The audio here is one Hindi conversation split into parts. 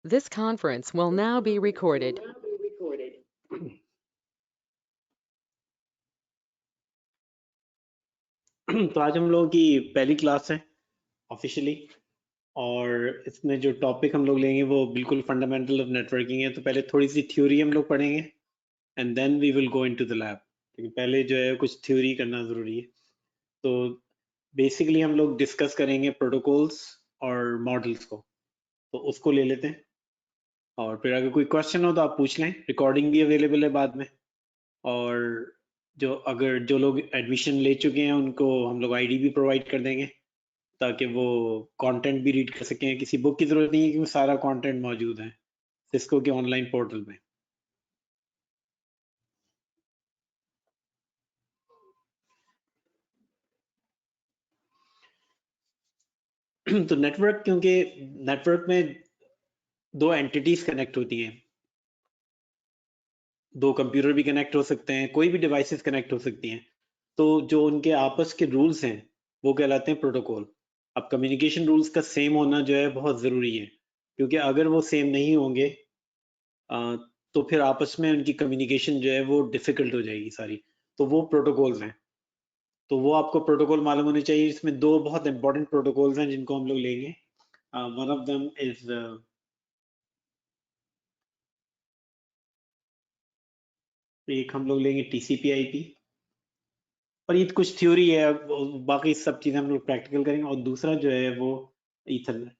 This conference will now be recorded. तो आज हम लोगों की पहली क्लास है ऑफिशियली, और इसमें जो टॉपिक हम लोग लेंगे वो बिल्कुल फंडामेंटल ऑफ नेटवर्किंग है। तो पहले थोड़ी सी थ्योरी हम लोग पढ़ेंगे and then we will go into the lab, क्योंकि पहले जो है कुछ थ्योरी करना ज़रूरी है। तो बेसिकली हम लोग डिस्कस करेंगे प्रोटोकॉल्स और मॉडल्स को, तो उसको ले लेते हैं। और फिर अगर कोई क्वेश्चन हो तो आप पूछ लें, रिकॉर्डिंग भी अवेलेबल है बाद में। और जो लोग एडमिशन ले चुके हैं उनको हम लोग आईडी भी प्रोवाइड कर देंगे, ताकि वो कंटेंट भी रीड कर सकें। किसी बुक की ज़रूरत नहीं है, क्योंकि सारा कंटेंट मौजूद है सिस्को के ऑनलाइन पोर्टल में। तो नेटवर्क, क्योंकि नेटवर्क में दो एंटिटीज कनेक्ट होती हैं, दो कंप्यूटर भी कनेक्ट हो सकते हैं, कोई भी डिवाइसेस कनेक्ट हो सकती हैं। तो जो उनके आपस के रूल्स हैं वो कहलाते हैं प्रोटोकॉल। अब कम्युनिकेशन रूल्स का सेम होना जो है बहुत ज़रूरी है, क्योंकि अगर वो सेम नहीं होंगे तो फिर आपस में उनकी कम्युनिकेशन जो है वो डिफ़िकल्ट हो जाएगी सारी। तो वो प्रोटोकॉल्स हैं। तो वो आपको प्रोटोकॉल मालूम होने चाहिए। इसमें दो बहुत इंपॉर्टेंट प्रोटोकॉल्स हैं जिनको हम लोग लेंगे। वन ऑफ देम इज, एक हम लोग लेंगे टीसीपी आईपी, और ये कुछ थ्योरी है, बाकी सब चीज़ें हम लोग प्रैक्टिकल करेंगे। और दूसरा जो है वो ईथरनेट।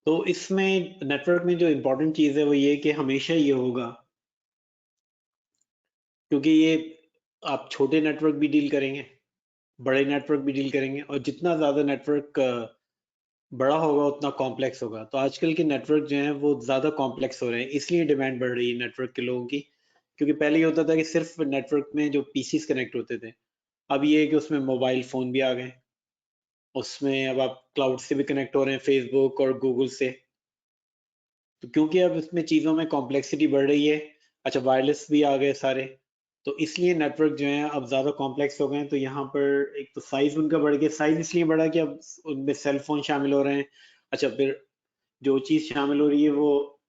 तो इसमें नेटवर्क में जो इम्पोर्टेंट चीज़ है वो ये कि हमेशा ये होगा, क्योंकि ये आप छोटे नेटवर्क भी डील करेंगे, बड़े नेटवर्क भी डील करेंगे, और जितना ज़्यादा नेटवर्क बड़ा होगा उतना कॉम्प्लेक्स होगा। तो आजकल के नेटवर्क जो हैं वो ज़्यादा कॉम्प्लेक्स हो रहे हैं, इसलिए डिमांड बढ़ रही है नेटवर्क के लोगों की। क्योंकि पहले ये होता था कि सिर्फ नेटवर्क में जो पीसीस कनेक्ट होते थे, अब ये है कि उसमें मोबाइल फ़ोन भी आ गए, उसमें अब आप क्लाउड से भी कनेक्ट हो रहे हैं, फेसबुक और गूगल से। तो क्योंकि अब इसमें चीज़ों में कॉम्प्लेक्सिटी बढ़ रही है, अच्छा वायरलेस भी आ गए सारे, तो इसलिए नेटवर्क जो हैं अब ज़्यादा कॉम्प्लेक्स हो गए हैं। तो यहाँ पर एक तो साइज़ उनका बढ़ गया। साइज़ इसलिए बढ़ा कि अब उनमें सेल फोन शामिल हो रहे हैं। अच्छा, फिर जो चीज़ शामिल हो रही है वो,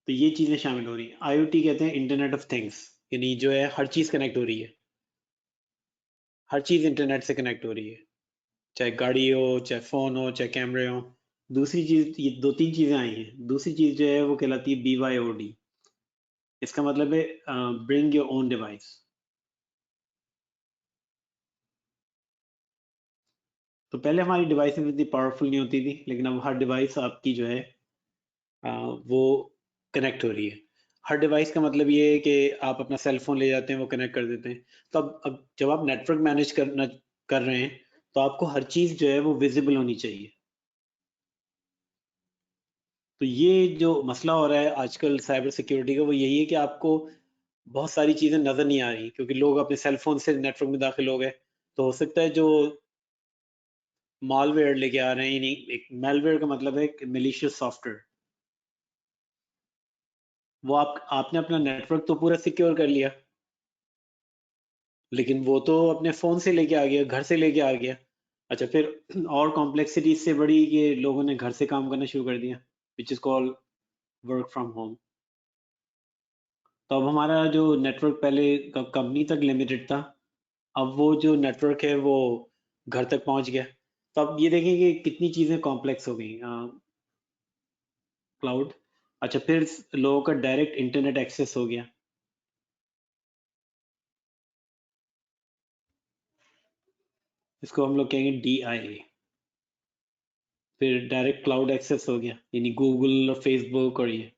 तो ये चीज़ें शामिल हो रही हैं। आईओटी कहते हैं इंटरनेट ऑफ थिंग्स, यानी जो है हर चीज़ कनेक्ट हो रही है, हर चीज़ इंटरनेट से कनेक्ट हो रही है, चाहे गाड़ी हो, चाहे फ़ोन हो, चाहे कैमरे हो। दूसरी चीज़, ये दो तीन चीज़ें आई हैं। दूसरी चीज़ जो है वो कहलाती है BYOD। इसका मतलब है ब्रिंग योर ओन डिवाइस। तो पहले हमारी डिवाइसेस इतनी पावरफुल नहीं होती थी, लेकिन अब हर डिवाइस आपकी जो है वो कनेक्ट हो रही है। हर डिवाइस का मतलब ये है कि आप अपना सेल फोन ले जाते हैं, वो कनेक्ट कर देते हैं। तो अब जब आप नेटवर्क मैनेज कर रहे हैं, तो आपको हर चीज़ जो है वो विजिबल होनी चाहिए। तो ये जो मसला हो रहा है आजकल साइबर सिक्योरिटी का, वो यही है कि आपको बहुत सारी चीज़ें नज़र नहीं आ रही, क्योंकि लोग अपने सेल फोन से नेटवर्क में दाखिल हो गए। तो हो सकता है जो मालवेयर लेके आ रहे हैं, यानी एक मेलवेयर का मतलब है मिलीशियस सॉफ्टवेयर, वो आपने अपना नेटवर्क तो पूरा सिक्योर कर लिया, लेकिन वो तो अपने फ़ोन से लेके आ गया, घर से लेके आ गया। अच्छा, फिर और कॉम्प्लेक्सिटी इससे बड़ी कि लोगों ने घर से काम करना शुरू कर दिया, which is called work from home. तो अब हमारा जो नेटवर्क पहले कंपनी तक लिमिटेड था, अब वो जो नेटवर्क है वो घर तक पहुंच गया। तो अब ये देखें कि कितनी चीज़ें कॉम्प्लेक्स हो गई। क्लाउड, अच्छा, फिर लोगों का डायरेक्ट इंटरनेट एक्सेस हो गया, इसको हम लोग कहेंगे DIA। फिर डायरेक्ट क्लाउड एक्सेस हो गया, यानी गूगल और फेसबुक और ये।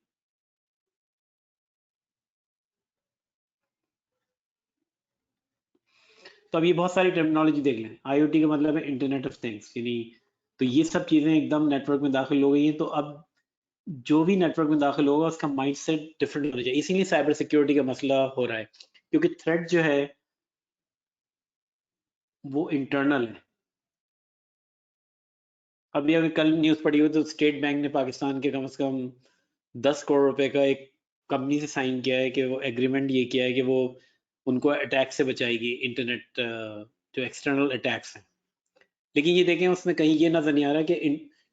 तो अब ये बहुत सारी टर्मिनोलॉजी देख लें। आईओटी का मतलब है इंटरनेट ऑफ थिंग्स, यानी तो ये सब चीज़ें एकदम नेटवर्क में दाखिल हो गई हैं। तो अब जो भी नेटवर्क में दाखिल होगा उसका माइंडसेट डिफरेंट होना चाहिए। इसीलिए साइबर सिक्योरिटी का मसला हो रहा है, क्योंकि थ्रेट जो है वो इंटरनल है। अभी अगर कल न्यूज़ पढ़ी हो तो स्टेट बैंक ने पाकिस्तान के कम से कम 10 करोड़ रुपए का एक कंपनी से साइन किया है कि वो एग्रीमेंट ये किया है कि वो उनको अटैक से बचाएगी, इंटरनेट जो एक्सटर्नल अटैक्स हैं। लेकिन ये देखें उसमें कहीं ये नजर नहीं आ रहा कि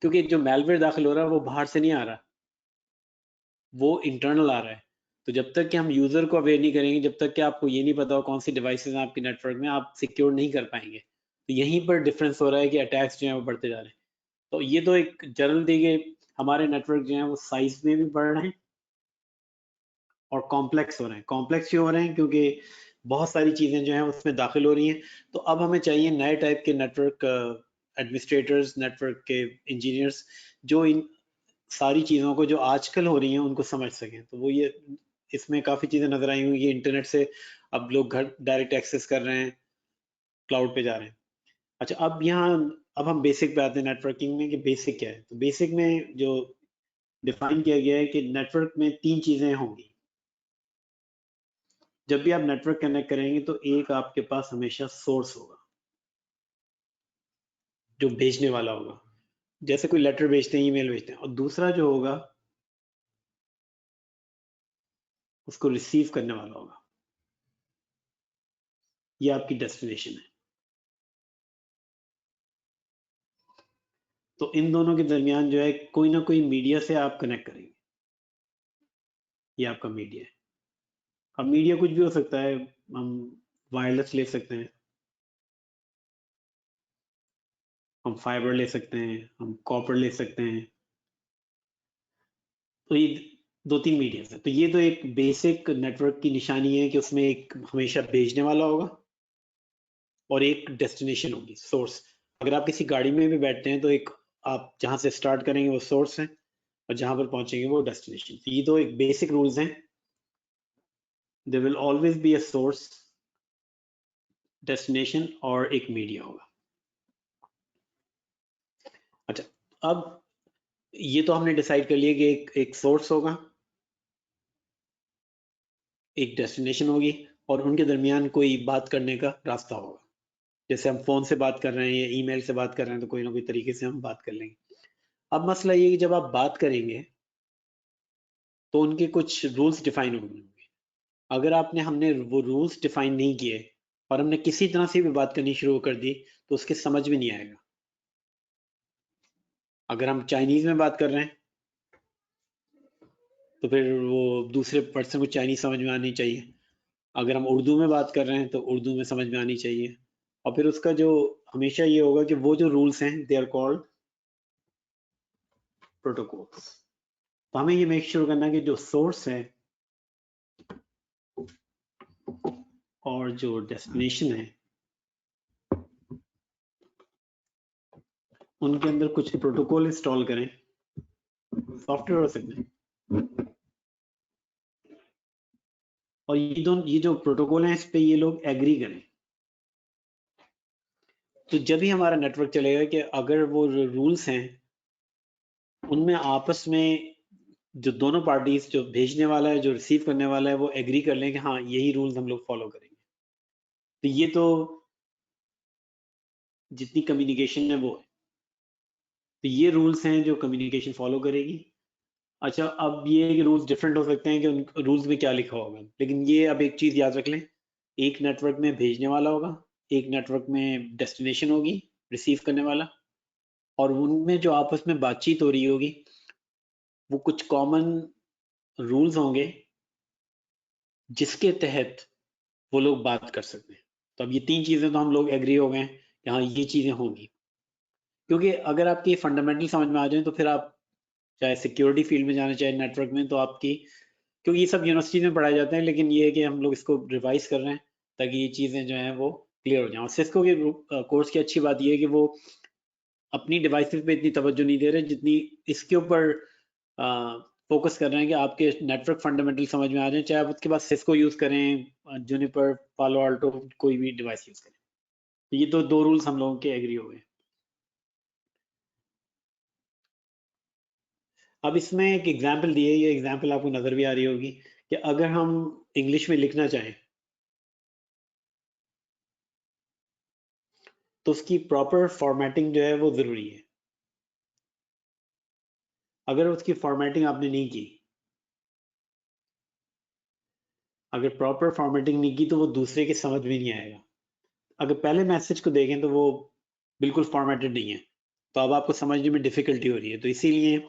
क्योंकि जो मेलवेयर दाखिल हो रहा है वो बाहर से नहीं आ रहा, वो इंटरनल आ रहा है। तो जब तक कि हम यूजर को अवेयर नहीं करेंगे, जब तक कि आपको ये नहीं पता हो कौन सी डिवाइसेस हैं आपके नेटवर्क में, आप सिक्योर नहीं कर पाएंगे। तो यहीं पर डिफरेंस हो रहा है कि अटैक्स जो है वो बढ़ते जा रहे हैं। तो ये तो एक जनरल दी कि हमारे नेटवर्क जो है वो साइज में भी बढ़ रहे हैं और कॉम्प्लेक्स हो रहे हैं। कॉम्प्लेक्स क्यों हो रहे हैं? क्योंकि बहुत सारी चीजें जो हैं उसमें दाखिल हो रही हैं। तो अब हमें चाहिए नए टाइप के नेटवर्क एडमिनिस्ट्रेटर्स, नेटवर्क के इंजीनियर्स, जो इन सारी चीज़ों को जो आजकल हो रही हैं उनको समझ सकें। तो वो ये इसमें काफ़ी चीज़ें नज़र आई हुई, ये इंटरनेट से अब लोग घर डायरेक्ट एक्सेस कर रहे हैं, क्लाउड पे जा रहे हैं। अच्छा, अब यहाँ अब हम बेसिक पे आते हैं नेटवर्किंग में कि बेसिक क्या है। तो बेसिक में जो डिफाइन किया गया है कि नेटवर्क में 3 चीज़ें होंगी। जब भी आप नेटवर्क कनेक्ट करेंगे तो एक आपके पास हमेशा सोर्स होगा, जो भेजने वाला होगा, जैसे कोई लेटर भेजते हैं, ईमेल भेजते हैं, और दूसरा जो होगा उसको रिसीव करने वाला होगा, ये आपकी डेस्टिनेशन है। तो इन दोनों के दरमियान जो है कोई ना कोई मीडिया से आप कनेक्ट करेंगे, ये आपका मीडिया है। अब मीडिया कुछ भी हो सकता है, हम वायरलेस ले सकते हैं, हम फाइबर ले सकते हैं, हम कॉपर ले सकते हैं। तो ये 2-3 मीडिया है। तो ये तो एक बेसिक नेटवर्क की निशानी है कि उसमें एक हमेशा भेजने वाला होगा और एक डेस्टिनेशन होगी, सोर्स। अगर आप किसी गाड़ी में भी बैठते हैं तो एक आप जहां से स्टार्ट करेंगे वो सोर्स है और जहां पर पहुंचेंगे वो डेस्टिनेशन। तो ये तो एक बेसिक रूल्स हैं। There will always be a source, destination और एक मीडिया होगा। अच्छा, अब ये तो हमने डिसाइड कर लिया कि एक सोर्स होगा, एक डेस्टिनेशन होगी, और उनके दरमियान कोई बात करने का रास्ता होगा। जैसे हम फोन से बात कर रहे हैं या ईमेल से बात कर रहे हैं तो कोई ना कोई तरीके से हम बात कर लेंगे। अब मसला ये है कि जब आप बात करेंगे तो उनके कुछ रूल्स डिफाइन होंगे। अगर हमने वो रूल्स डिफाइन नहीं किए और हमने किसी तरह से भी बात करनी शुरू कर दी तो उसके समझ में नहीं आएगा। अगर हम चाइनीज में बात कर रहे हैं तो फिर वो दूसरे पर्सन को चाइनीज समझ में आनी चाहिए। अगर हम उर्दू में बात कर रहे हैं तो उर्दू में समझ में आनी चाहिए। और फिर उसका जो हमेशा ये होगा कि वो जो रूल्स हैं दे आर कॉल्ड प्रोटोकॉल्स। तो हमें ये मेक श्योर करना कि जो सोर्स है और जो डेस्टिनेशन है उनके अंदर कुछ प्रोटोकॉल इंस्टॉल करें, सॉफ्टवेयर हो सकते हैं। और ये जो प्रोटोकॉल है इस पे ये लोग एग्री करें। तो जब ही हमारा नेटवर्क चलेगा कि अगर वो रूल्स हैं उनमें आपस में जो दोनों पार्टीज, जो भेजने वाला है जो रिसीव करने वाला है, वो एग्री कर लें कि हाँ यही रूल्स हम लोग फॉलो करेंगे। तो ये तो जितनी कम्युनिकेशन है वो है। तो ये रूल्स हैं जो कम्युनिकेशन फॉलो करेगी। अच्छा, अब ये है कि रूल्स डिफरेंट हो सकते हैं कि उन रूल्स में क्या लिखा होगा, लेकिन ये अब एक चीज याद रख लें, एक नेटवर्क में भेजने वाला होगा, एक नेटवर्क में डेस्टिनेशन होगी, रिसीव करने वाला, और उनमें जो आपस में बातचीत हो रही होगी वो कुछ कॉमन रूल्स होंगे जिसके तहत वो लोग बात कर सकते हैं। तो अब ये 3 चीजें तो हम लोग एग्री हो गए कि हाँ ये चीजें होंगी। क्योंकि अगर आपकी फंडामेंटल समझ में आ जाए तो फिर आप चाहे सिक्योरिटी फील्ड में जाना चाहे नेटवर्क में, तो आपकी, क्योंकि ये सब यूनिवर्सिटी में पढ़ाए जाते हैं, लेकिन ये है कि हम लोग इसको रिवाइज कर रहे हैं ताकि ये चीज़ें जो हैं वो क्लियर हो जाएं। और सिस्को के कोर्स की अच्छी बात ये है कि वो अपनी डिवाइसेस पे इतनी तवज्जो नहीं दे रहे जितनी इसके ऊपर फोकस कर रहे हैं कि आपके नेटवर्क फंडामेंटल समझ में आ जाए, चाहे आप उसके बाद सिस्को यूज करें, जूनिपर, पालो आल्टो, कोई भी डिवाइस यूज करें। तो ये तो 2 रूल्स हम लोगों के एग्री हो गए। अब इसमें एक एग्जाम्पल दी है, ये एग्जाम्पल आपको नजर भी आ रही होगी कि अगर हम इंग्लिश में लिखना चाहें तो उसकी प्रॉपर फॉर्मेटिंग जो है वो जरूरी है। अगर उसकी फॉर्मेटिंग आपने नहीं की अगर प्रॉपर फॉर्मेटिंग नहीं की तो वो दूसरे के समझ में नहीं आएगा। अगर पहले मैसेज को देखें तो वो बिल्कुल फॉर्मेटेड नहीं है, तो अब आपको समझने में डिफिकल्टी हो रही है। तो इसीलिए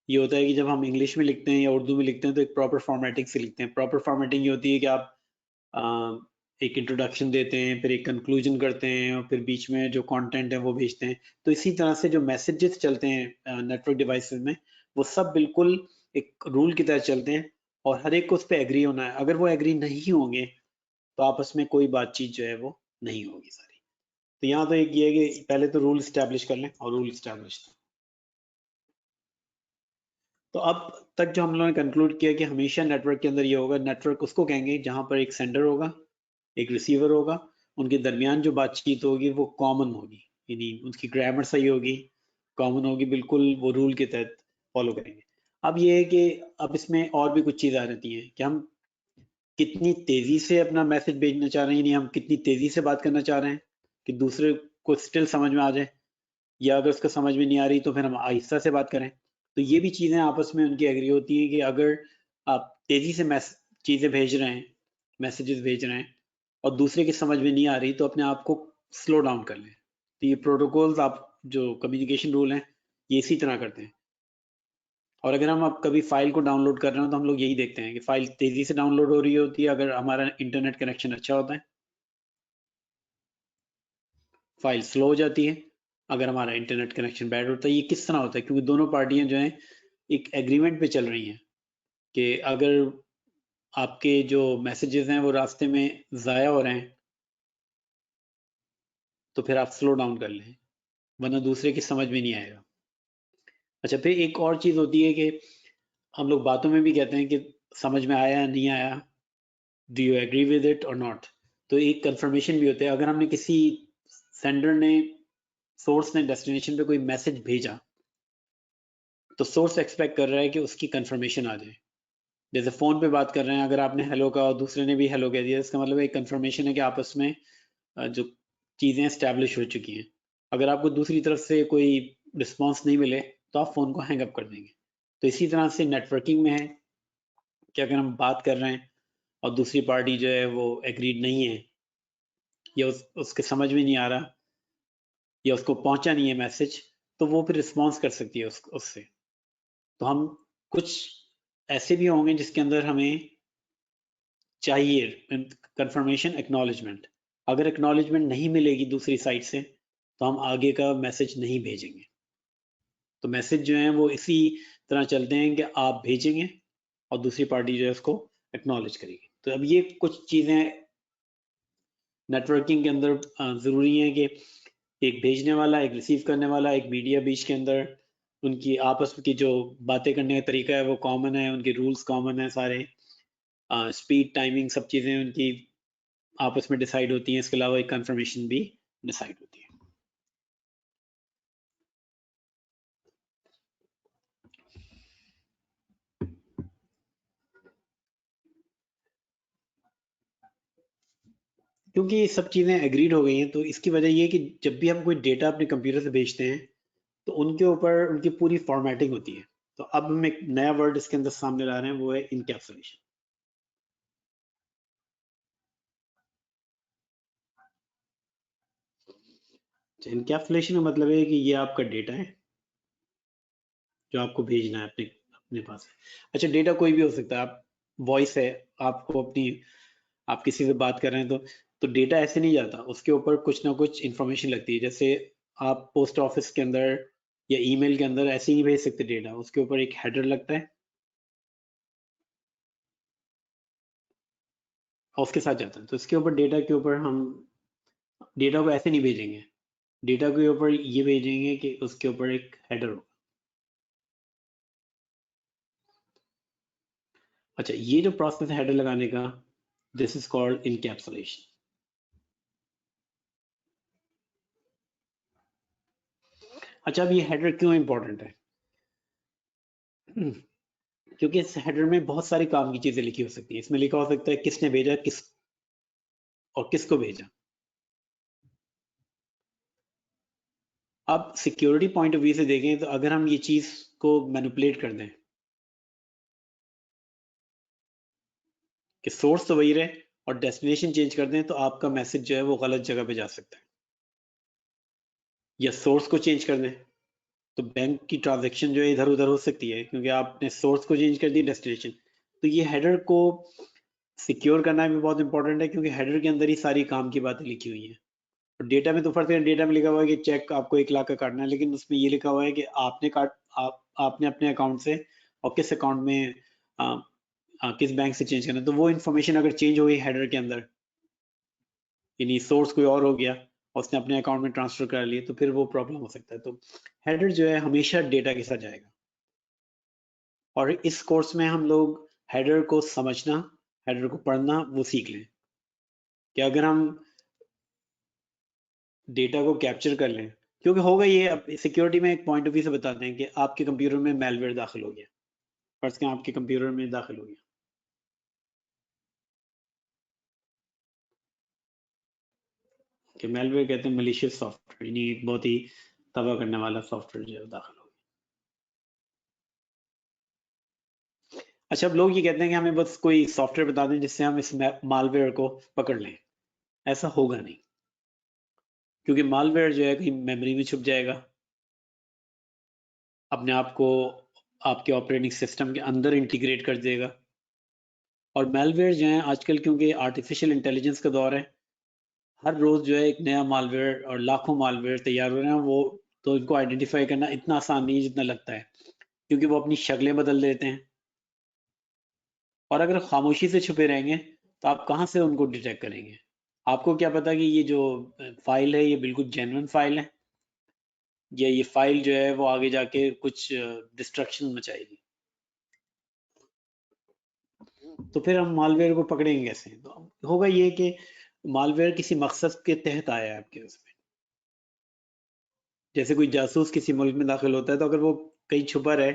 ये होता है कि जब हम इंग्लिश में लिखते हैं या उर्दू में लिखते हैं तो एक प्रॉपर फॉर्मेटिंग से लिखते हैं। प्रॉपर फॉर्मेटिंग ये होती है कि आप एक इंट्रोडक्शन देते हैं, फिर एक कंक्लूजन करते हैं और फिर बीच में जो कंटेंट है वो भेजते हैं। तो इसी तरह से जो मैसेजेस चलते हैं नेटवर्क डिवाइसेस में, वो सब बिल्कुल एक रूल की तरह चलते हैं और हर एक को उस पर एग्री होना है। अगर वो एग्री नहीं होंगे तो आपस में कोई बातचीत जो है वो नहीं होगी सारी। तो यहाँ तो एक ये है कि पहले तो रूल स्टैब्लिश कर लें, और रूल स्टैब्लिश तो अब तक जो हम लोगों ने कंक्लूड किया कि हमेशा नेटवर्क के अंदर ये होगा, नेटवर्क उसको कहेंगे जहां पर एक सेंडर होगा, एक रिसीवर होगा, उनके दरमियान जो बातचीत होगी वो कॉमन होगी, यानी उनकी ग्रामर सही होगी, कॉमन होगी, बिल्कुल वो रूल के तहत फॉलो करेंगे। अब ये है कि अब इसमें और भी कुछ चीज़ आ जाती हैं कि हम कितनी तेजी से अपना मैसेज भेजना चाह रहे हैं, यानी हम कितनी तेजी से बात करना चाह रहे हैं कि दूसरे को स्टिल समझ में आ जाए, या अगर उसको समझ में नहीं आ रही तो फिर हम आहिस्ता से बात करें। तो ये भी चीज़ें आपस में उनकी एग्री होती हैं कि अगर आप तेजी से चीज़ें भेज रहे हैं, मैसेजेस भेज रहे हैं और दूसरे की समझ में नहीं आ रही तो अपने आप को स्लो डाउन कर लें। तो ये प्रोटोकॉल्स, आप जो कम्युनिकेशन रूल हैं, ये इसी तरह करते हैं। और अगर हम अब कभी फाइल को डाउनलोड कर रहे हो तो हम लोग यही देखते हैं कि फाइल तेजी से डाउनलोड हो रही होती है अगर हमारा इंटरनेट कनेक्शन अच्छा होता है, फाइल स्लो हो जाती है अगर हमारा इंटरनेट कनेक्शन बैड होता है। ये किस तरह होता है? क्योंकि दोनों पार्टियां जो हैं एक एग्रीमेंट पे चल रही हैं कि अगर आपके जो मैसेजेस हैं वो रास्ते में ज़ाया हो रहे हैं तो फिर आप स्लो डाउन कर लें, वरना दूसरे की समझ में नहीं आएगा। अच्छा, फिर एक और चीज़ होती है कि हम लोग बातों में भी कहते हैं कि समझ में आया नहीं आया, do you agree with it और नॉट। तो एक कंफर्मेशन भी होता है। अगर हमने किसी सेंडर ने, सोर्स ने डेस्टिनेशन पे कोई मैसेज भेजा तो सोर्स एक्सपेक्ट कर रहा है कि उसकी कंफर्मेशन आ जाए। जैसे फ़ोन पे बात कर रहे हैं, अगर आपने हेलो कहा और दूसरे ने भी हेलो कह दिया, इसका मतलब एक कंफर्मेशन है कि आपस में जो चीज़ें एस्टैब्लिश हो चुकी हैं। अगर आपको दूसरी तरफ से कोई रिस्पॉन्स नहीं मिले तो आप फ़ोन को हैंग अप कर देंगे। तो इसी तरह से नेटवर्किंग में है कि अगर हम बात कर रहे हैं और दूसरी पार्टी जो है वो एग्रीड नहीं है, या उसके समझ में नहीं आ रहा, या उसको पहुंचा नहीं है मैसेज, तो वो फिर रिस्पॉन्स कर सकती है उससे। तो हम कुछ ऐसे भी होंगे जिसके अंदर हमें चाहिए कंफर्मेशन, एक्नॉलेजमेंट। अगर एक्नॉलेजमेंट नहीं मिलेगी दूसरी साइड से तो हम आगे का मैसेज नहीं भेजेंगे। तो मैसेज जो है वो इसी तरह चलते हैं कि आप भेजेंगे और दूसरी पार्टी जो है उसको एक्नॉलेज करेगी। तो अब ये कुछ चीज़ें नेटवर्किंग के अंदर ज़रूरी है कि एक भेजने वाला, एक रिसीव करने वाला, एक मीडिया बीच के अंदर उनकी आपस की जो बातें करने का तरीका है वो कॉमन है, उनके रूल्स कॉमन है सारे, स्पीड, टाइमिंग, सब चीज़ें उनकी आपस में डिसाइड होती हैं। इसके अलावा एक कंफर्मेशन भी डिसाइड होती है। क्योंकि ये सब चीज़ें एग्रीड हो गई हैं तो इसकी वजह ये है कि जब भी हम कोई डेटा अपने कंप्यूटर से भेजते हैं तो उनके ऊपर उनकी पूरी फॉर्मेटिंग होती है। तो अब हम एक नया वर्ड इसके अंदर सामने ला रहे हैं, वो है इनकैप्सुलेशन। इनकैप्सुलेशन का मतलब है कि ये आपका डेटा है जो आपको भेजना है अपने अपने पास। अच्छा, डेटा कोई भी हो सकता है। आप वॉइस है, आपको अपनी, आप किसी से बात कर रहे हैं तो डेटा ऐसे नहीं जाता, उसके ऊपर कुछ ना कुछ इंफॉर्मेशन लगती है। जैसे आप पोस्ट ऑफिस के अंदर या ईमेल के अंदर ऐसे ही नहीं भेज सकते डेटा, उसके ऊपर एक हेडर लगता है और उसके साथ जाता है। तो इसके ऊपर, डेटा के ऊपर हम डेटा को ऐसे नहीं भेजेंगे, डेटा के ऊपर ये भेजेंगे कि उसके ऊपर एक हेडर हो। अच्छा, ये जो प्रोसेस है हेडर लगाने का, दिस इज कॉल्ड इनकैप्सुलेशन। अच्छा, अब ये हेडर क्यों इंपॉर्टेंट है? क्योंकि इस हेडर में बहुत सारी काम की चीजें लिखी हो सकती है। इसमें लिखा हो सकता है किसने भेजा, किस और किसको भेजा। अब सिक्योरिटी पॉइंट ऑफ व्यू से देखें तो अगर हम ये चीज को मैनिपुलेट कर दें कि सोर्स तो वही रहे और डेस्टिनेशन चेंज कर दें तो आपका मैसेज जो है वो गलत जगह पे जा सकता है, या सोर्स को चेंज कर दें तो बैंक की ट्रांजैक्शन जो है इधर उधर हो सकती है क्योंकि आपने सोर्स को चेंज कर दिया डेस्टिनेशन। तो ये हेडर को सिक्योर करना भी बहुत इंपॉर्टेंट है क्योंकि हेडर के अंदर ही सारी काम की बातें लिखी हुई हैं। और डेटा में तो फर्क है, डेटा में लिखा हुआ है कि चेक आपको 1 लाख का काटना है, लेकिन उसमें ये लिखा हुआ है कि आपने अपने अकाउंट से और किस अकाउंट में किस बैंक से चेंज करना है। तो वो इन्फॉर्मेशन अगर चेंज हो गई हेडर के अंदर, यानी सोर्स कोई और हो गया और उसने अपने अकाउंट में ट्रांसफर कर लिए, तो फिर वो प्रॉब्लम हो सकता है। तो हेडर जो है हमेशा डेटा के साथ जाएगा। और इस कोर्स में हम लोग हेडर को समझना, हेडर को पढ़ना वो सीख लें कि अगर हम डेटा को कैप्चर कर लें, क्योंकि होगा ये, अब सिक्योरिटी में एक पॉइंट ऑफ व्यू से बताते हैं कि आपके कंप्यूटर में मैलवेयर दाखिल हो गया, फर्ज करें आपके कंप्यूटर में दाखिल हो गया, कि मैलवेयर कहते हैं मलिशियस सॉफ्टवेयर, यानी एक बहुत ही तबाह करने वाला सॉफ्टवेयर जो है दाखिल हो गया। अच्छा, अब लोग ये कहते हैं कि हमें बस कोई सॉफ्टवेयर बता दें जिससे हम इस मालवेयर को पकड़ लें। ऐसा होगा नहीं, क्योंकि मालवेयर जो है कहीं मेमोरी में छुप जाएगा, अपने आप को आपके ऑपरेटिंग सिस्टम के अंदर इंटीग्रेट कर देगा। और मेलवेयर जो है आजकल, क्योंकि आर्टिफिशियल इंटेलिजेंस का दौर है, हर रोज जो है एक नया मालवेयर और लाखों मालवेयर तैयार हो रहे हैं। वो तो इनको आइडेंटिफाई करना इतना आसान नहीं है जितना लगता है, क्योंकि वो अपनी शक्लें बदल देते हैं। और अगर खामोशी से छुपे रहेंगे तो आप कहाँ से उनको डिटेक्ट करेंगे? आपको क्या पता कि ये जो फाइल है ये बिल्कुल जेन्युइन फाइल है, या ये फाइल जो है वो आगे जाके कुछ डिस्ट्रक्शन मचाएगी? तो फिर हम मालवेयर को पकड़ेंगे कैसे? तो होगा ये कि मालवेयर किसी मकसद के तहत आया है आपके उसमें। जैसे कोई जासूस किसी मुल्क में दाखिल होता है, तो अगर वो कहीं छुपा रहे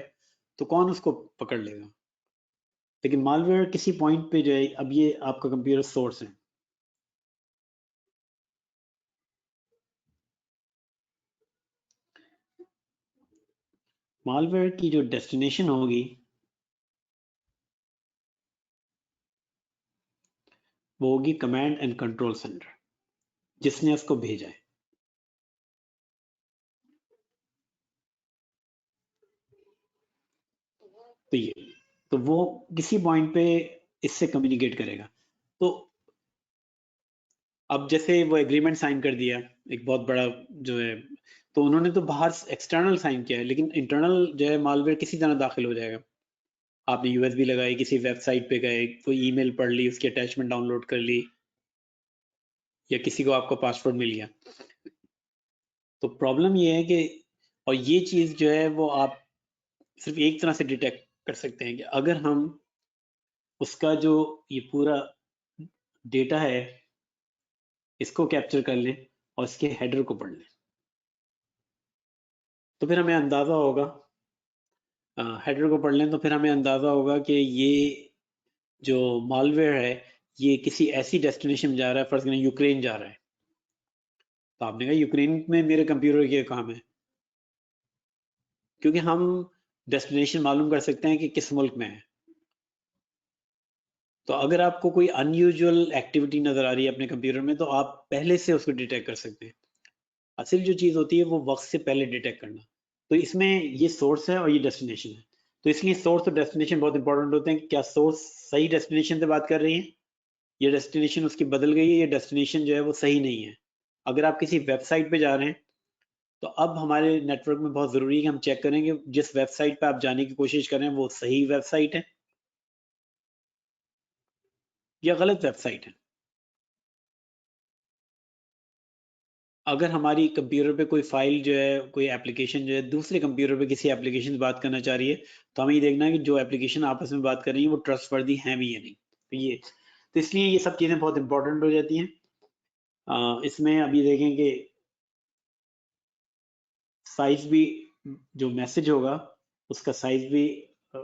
तो कौन उसको पकड़ लेगा? लेकिन मालवेयर किसी पॉइंट पे जो है, अब ये आपका कंप्यूटर सोर्स है, मालवेयर की जो डेस्टिनेशन होगी वो होगी कमांड एंड कंट्रोल सेंटर, जिसने उसको भेजा है। तो ये, तो वो किसी पॉइंट पे इससे कम्युनिकेट करेगा। तो अब जैसे वो एग्रीमेंट साइन कर दिया एक बहुत बड़ा जो है, तो उन्होंने तो बाहर एक्सटर्नल साइन किया है, लेकिन इंटरनल जो है मालवेयर किसी तरह दाखिल हो जाएगा। आपने यूएसबी लगाई, किसी वेबसाइट पे गए, कोई ईमेल पढ़ ली, उसकी अटैचमेंट डाउनलोड कर ली, या किसी को आपका पासवर्ड मिल गया। तो प्रॉब्लम ये है कि, और ये चीज़ जो है वो आप सिर्फ एक तरह से डिटेक्ट कर सकते हैं कि अगर हम उसका जो ये पूरा डेटा है इसको कैप्चर कर लें और इसके हेडर को पढ़ लें, तो फिर हमें अंदाज़ा होगा, हेडर को पढ़ लें तो फिर हमें अंदाज़ा होगा कि ये जो मालवेयर है ये किसी ऐसी डेस्टिनेशन में जा रहा है, फर्ज करें यूक्रेन जा रहा है। तो आपने कहा यूक्रेन में मेरे कंप्यूटर के काम है, क्योंकि हम डेस्टिनेशन मालूम कर सकते हैं कि किस मुल्क में है। तो अगर आपको कोई अनयूजुअल एक्टिविटी नजर आ रही है अपने कंप्यूटर में, तो आप पहले से उसको डिटेक्ट कर सकते हैं। असल जो चीज़ होती है वो वक्त से पहले डिटेक्ट करना। तो इसमें ये सोर्स है और ये डेस्टिनेशन है, तो इसलिए सोर्स और डेस्टिनेशन बहुत इंपॉर्टेंट होते हैं। क्या सोर्स सही डेस्टिनेशन से बात कर रही है, ये डेस्टिनेशन उसकी बदल गई है, ये डेस्टिनेशन जो है वो सही नहीं है। अगर आप किसी वेबसाइट पे जा रहे हैं, तो अब हमारे नेटवर्क में बहुत ज़रूरी है कि हम चेक करें कि जिस वेबसाइट पे आप जाने की कोशिश कर रहे हैं वो सही वेबसाइट है या गलत वेबसाइट है। अगर हमारी कंप्यूटर पे कोई फाइल जो है, कोई एप्लीकेशन जो है दूसरे कंप्यूटर पे किसी एप्लीकेशन से बात करना चाह रही है, तो हमें ये देखना है कि जो एप्लीकेशन आपस में बात कर रही है वो ट्रस्टवर्दी है भी या नहीं। तो ये, तो इसलिए ये सब चीज़ें बहुत इंपॉर्टेंट हो जाती हैं। इसमें अभी देखें कि साइज भी, जो मैसेज होगा उसका साइज भी, अ,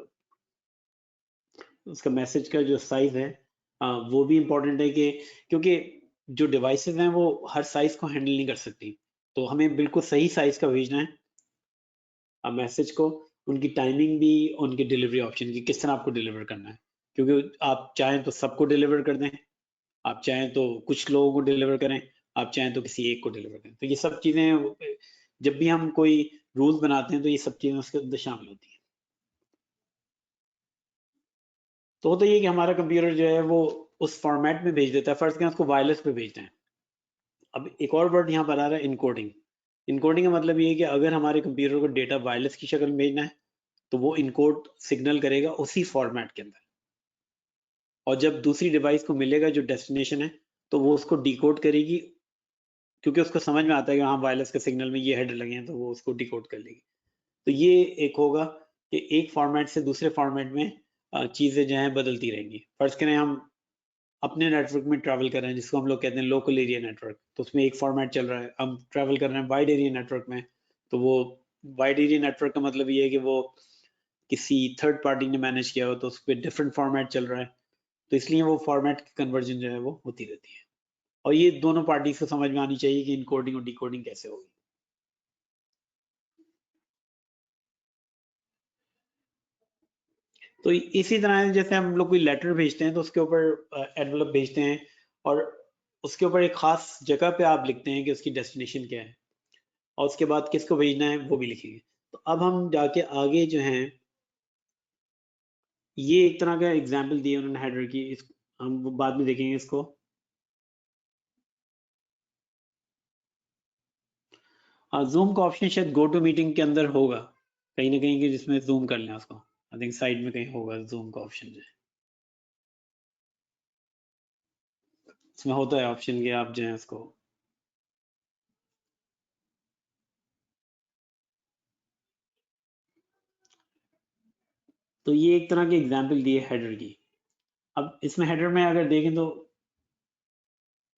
उसका मैसेज का जो साइज है वो भी इम्पोर्टेंट है कि, क्योंकि जो डिवाइसेस हैं वो हर साइज को हैंडल नहीं कर सकती। तो हमें बिल्कुल सही साइज का भेजना है मैसेज को, उनकी टाइमिंग भी, उनकी डिलीवरी ऑप्शन की किस तरह आपको डिलीवर करना है। क्योंकि आप चाहें तो सबको डिलीवर कर दें, आप चाहें तो कुछ लोगों को डिलीवर करें, आप चाहें तो किसी एक को डिलीवर करें। तो ये सब चीजें जब भी हम कोई रूल्स बनाते हैं तो ये सब चीजें उसके अंदर शामिल होती हैं। तो होता ये कि हमारा कंप्यूटर जो है वो उस फॉर्मेट में भेज देता है, फर्ज करें उसको वायरलेस पे भेजते हैं। अब एक और वर्ड यहाँ पर आ रहा है इनकोडिंग। इनकोडिंग का मतलब ये है कि अगर हमारे कंप्यूटर को डेटा वायरलेस की शक्ल में भेजना है तो वो इनकोड सिग्नल करेगा उसी फॉर्मेट के अंदर, और जब दूसरी डिवाइस को मिलेगा जो डेस्टिनेशन है तो वो उसको डिकोड करेगी, क्योंकि उसको समझ में आता है कि हाँ वायरलेस के सिग्नल में ये हेडर लगे हैं, तो वो उसको डिकोड कर लेगी। तो ये एक होगा कि एक फॉर्मेट से दूसरे फॉर्मेट में चीजें जो हैं बदलती रहेंगी। फर्ज करें हम अपने नेटवर्क में ट्रैवल कर रहे हैं जिसको हम लोग कहते हैं लोकल एरिया नेटवर्क, तो उसमें एक फॉर्मेट चल रहा है। हम ट्रैवल कर रहे हैं वाइड एरिया नेटवर्क में, तो वो वाइड एरिया नेटवर्क का मतलब ये है कि वो किसी थर्ड पार्टी ने मैनेज किया हो, तो उस पर डिफरेंट फॉर्मेट चल रहा है, तो इसलिए वो फॉर्मेट की कन्वर्जन जो है वो होती रहती है। और ये दोनों पार्टीज को समझ में आनी चाहिए कि इनकोडिंग और डिकोडिंग कैसे होगी। तो इसी तरह जैसे हम लोग कोई लेटर भेजते हैं तो उसके ऊपर एनवलप भेजते हैं, और उसके ऊपर एक खास जगह पे आप लिखते हैं कि उसकी डेस्टिनेशन क्या है, और उसके बाद किसको भेजना है वो भी लिखेंगे। तो अब हम जाके आगे जो हैं, ये एक तरह का एग्जाम्पल दिए उन्होंने हेडर की, हम बाद में देखेंगे इसको। जूम का ऑप्शन शायद गो टू मीटिंग के अंदर होगा कहीं ना कहीं, कि जिसमें जूम कर लें उसको। आई थिंक साइड में कहीं होगा जूम का ऑप्शन जो है, इसमें होता है ऑप्शन कि आप जो है उसको। तो ये एक तरह की एग्जाम्पल दी है हेडर की। अब इसमें हेडर में अगर देखें तो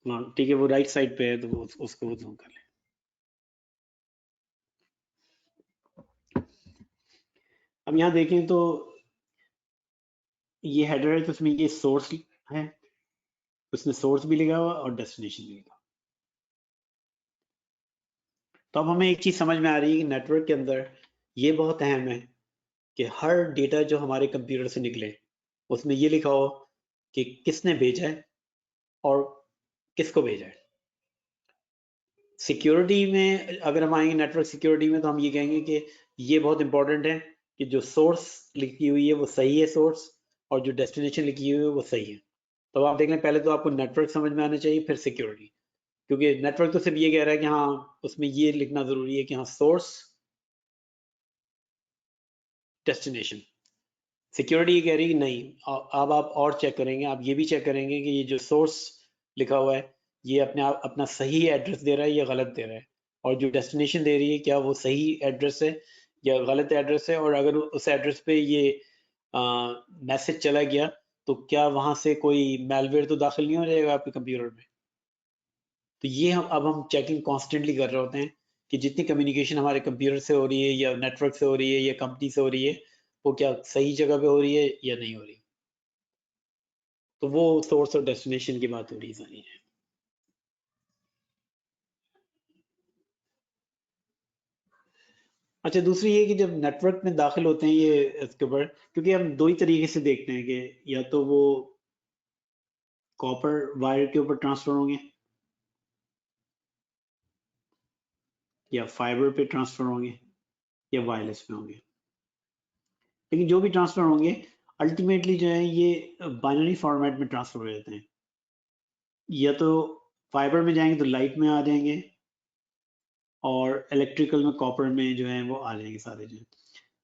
हाँ ठीक है, वो राइट साइड पे है तो वो उसको जूम कर लें। अब यहाँ देखें तो ये हेडर है, तो उसमें ये सोर्स है, उसमें सोर्स भी लिखा हुआ और डेस्टिनेशन भी लिखा हुआ। तो अब हमें एक चीज समझ में आ रही है कि नेटवर्क के अंदर ये बहुत अहम है कि हर डेटा जो हमारे कंप्यूटर से निकले उसमें ये लिखा हो कि किसने भेजा है और किसको भेजा है। सिक्योरिटी में अगर हम आएंगे नेटवर्क सिक्योरिटी में, तो हम ये कहेंगे कि ये बहुत इंपॉर्टेंट है कि जो सोर्स लिखी हुई है वो सही है सोर्स, और जो डेस्टिनेशन लिखी हुई है वो सही है। तो आप देख लें, पहले तो आपको नेटवर्क समझ में आना चाहिए, फिर सिक्योरिटी, क्योंकि नेटवर्क तो सिर्फ ये कह रहा है कि हाँ उसमें ये लिखना जरूरी है कि हाँ सोर्स डेस्टिनेशन। सिक्योरिटी ये कह रही है कि नहीं, अब आप और चेक करेंगे, आप ये भी चेक करेंगे कि ये जो सोर्स लिखा हुआ है ये अपने आप अपना सही एड्रेस दे रहा है या गलत दे रहा है, और जो डेस्टिनेशन दे रही है क्या वो सही एड्रेस है या गलत एड्रेस है, और अगर उस एड्रेस पे ये मैसेज चला गया तो क्या वहां से कोई मेलवेयर तो दाखिल नहीं हो जाएगा आपके कंप्यूटर में। तो ये हम चेकिंग कॉन्स्टेंटली कर रहे होते हैं कि जितनी कम्युनिकेशन हमारे कंप्यूटर से हो रही है या नेटवर्क से हो रही है या कंपनी से हो रही है, वो क्या सही जगह पे हो रही है या नहीं हो रही। तो वो सोर्स और डेस्टिनेशन की बात हो रही है सारी है। अच्छा, दूसरी ये कि जब नेटवर्क में दाखिल होते हैं ये इसके ऊपर, क्योंकि हम दो ही तरीके से देखते हैं कि या तो वो कॉपर वायर के ऊपर ट्रांसफर होंगे या फाइबर पे ट्रांसफर होंगे या वायरलेस पे होंगे, लेकिन जो भी ट्रांसफर होंगे अल्टीमेटली जो है ये बाइनरी फॉर्मेट में ट्रांसफर हो जाते हैं। या तो फाइबर में जाएंगे तो लाइट में आ जाएंगे, और इलेक्ट्रिकल में कॉपर में जो है वो आ जाएंगे सारे जो है।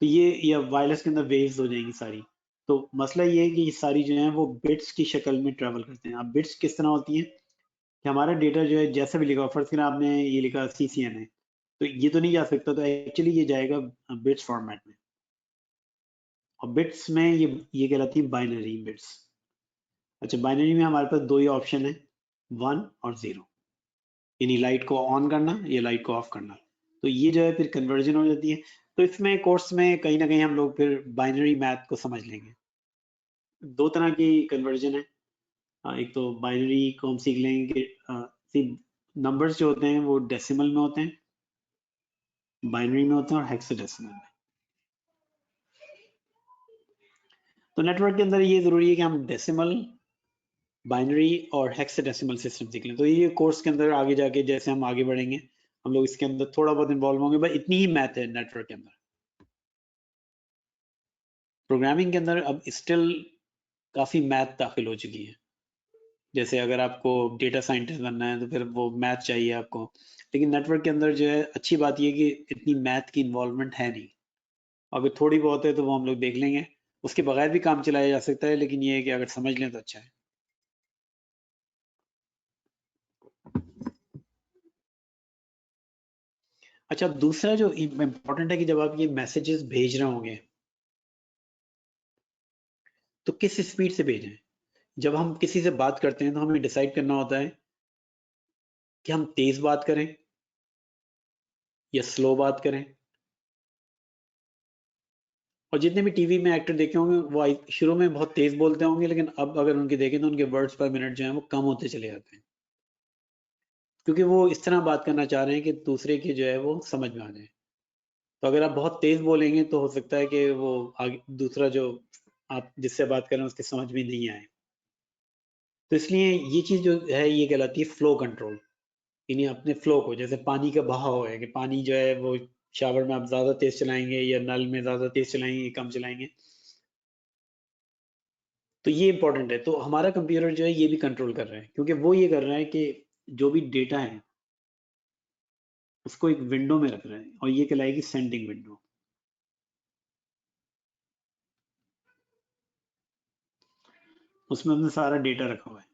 तो ये या वायरलेस के अंदर वेव्स हो जाएंगी सारी। तो मसला ये है कि ये सारी जो है वो बिट्स की शक्ल में ट्रेवल करते हैं। अब बिट्स किस तरह होती हैं कि हमारा डेटा जो है जैसा भी लिखा, फर्स्ट आपने ये लिखा CCN है, तो ये तो नहीं जा सकता, तो एक्चुअली ये जाएगा बिट्स फॉर्मेट में, और बिट्स में ये कहलाती है बाइनरी बिट्स। अच्छा, बाइनरी में हमारे पास दो ही ऑप्शन है, 1 और 0, यानी लाइट को ऑन करना या लाइट को ऑफ करना। तो ये जो है फिर कन्वर्जन हो जाती है। तो इसमें कोर्स में कहीं ना कहीं हम लोग फिर बाइनरी मैथ को समझ लेंगे। दो तरह की कन्वर्जन है। एक तो बाइनरी को हम सीख लेंगे कि नंबर्स जो होते हैं वो डेसिमल में होते हैं, बाइनरी में होते हैं, और हेक्साडेसिमल में। तो नेटवर्क के अंदर ये जरूरी है कि हम डेसिमल, बाइनरी और हेक्साडेसिमल सिस्टम सीख लें। तो ये कोर्स के अंदर आगे जाके जैसे हम आगे बढ़ेंगे हम लोग इसके अंदर थोड़ा बहुत इन्वॉल्व होंगे, बस इतनी ही मैथ है नेटवर्क के अंदर। प्रोग्रामिंग के अंदर अब स्टिल काफी मैथ दाखिल हो चुकी है। जैसे अगर आपको डेटा साइंटिस्ट बनना है तो फिर वो मैथ चाहिए आपको, लेकिन नेटवर्क के अंदर जो है अच्छी बात ये कि इतनी मैथ की इन्वॉल्वमेंट है नहीं। अगर थोड़ी बहुत है तो वो हम लोग देख लेंगे, उसके बगैर भी काम चलाया जा सकता है, लेकिन ये है कि अगर समझ लें तो अच्छा है। अच्छा, दूसरा जो इम्पोर्टेंट है कि जब आप ये मैसेजेस भेज रहे होंगे तो किस स्पीड से भेजें। जब हम किसी से बात करते हैं तो हमें डिसाइड करना होता है कि हम तेज बात करें या स्लो बात करें। और जितने भी टीवी में एक्टर देखे होंगे वो शुरू में बहुत तेज बोलते होंगे, लेकिन अब अगर उनके देखें तो उनके वर्ड्स पर मिनट जो है वो कम होते चले जाते हैं, क्योंकि वो इस तरह बात करना चाह रहे हैं कि दूसरे की जो है वो समझ में आ जाए। तो अगर आप बहुत तेज बोलेंगे तो हो सकता है कि वो आगे दूसरा जो आप जिससे बात कर रहे हैं उसके समझ में नहीं आए। तो इसलिए ये चीज जो है ये कहलाती है फ्लो कंट्रोल। यानी अपने फ्लो को, जैसे पानी का बहाव है कि पानी जो है वो शावर में आप ज्यादा तेज चलाएंगे या नल में ज्यादा तेज चलाएंगे कम चलाएंगे, तो ये इंपॉर्टेंट है। तो हमारा कंप्यूटर जो है ये भी कंट्रोल कर रहा है, क्योंकि वो ये कर रहा है कि जो भी डेटा है उसको एक विंडो में रख रहा है, और ये कहलाएगी सेंडिंग विंडो। उसमें अपना सारा डेटा रखा हुआ है।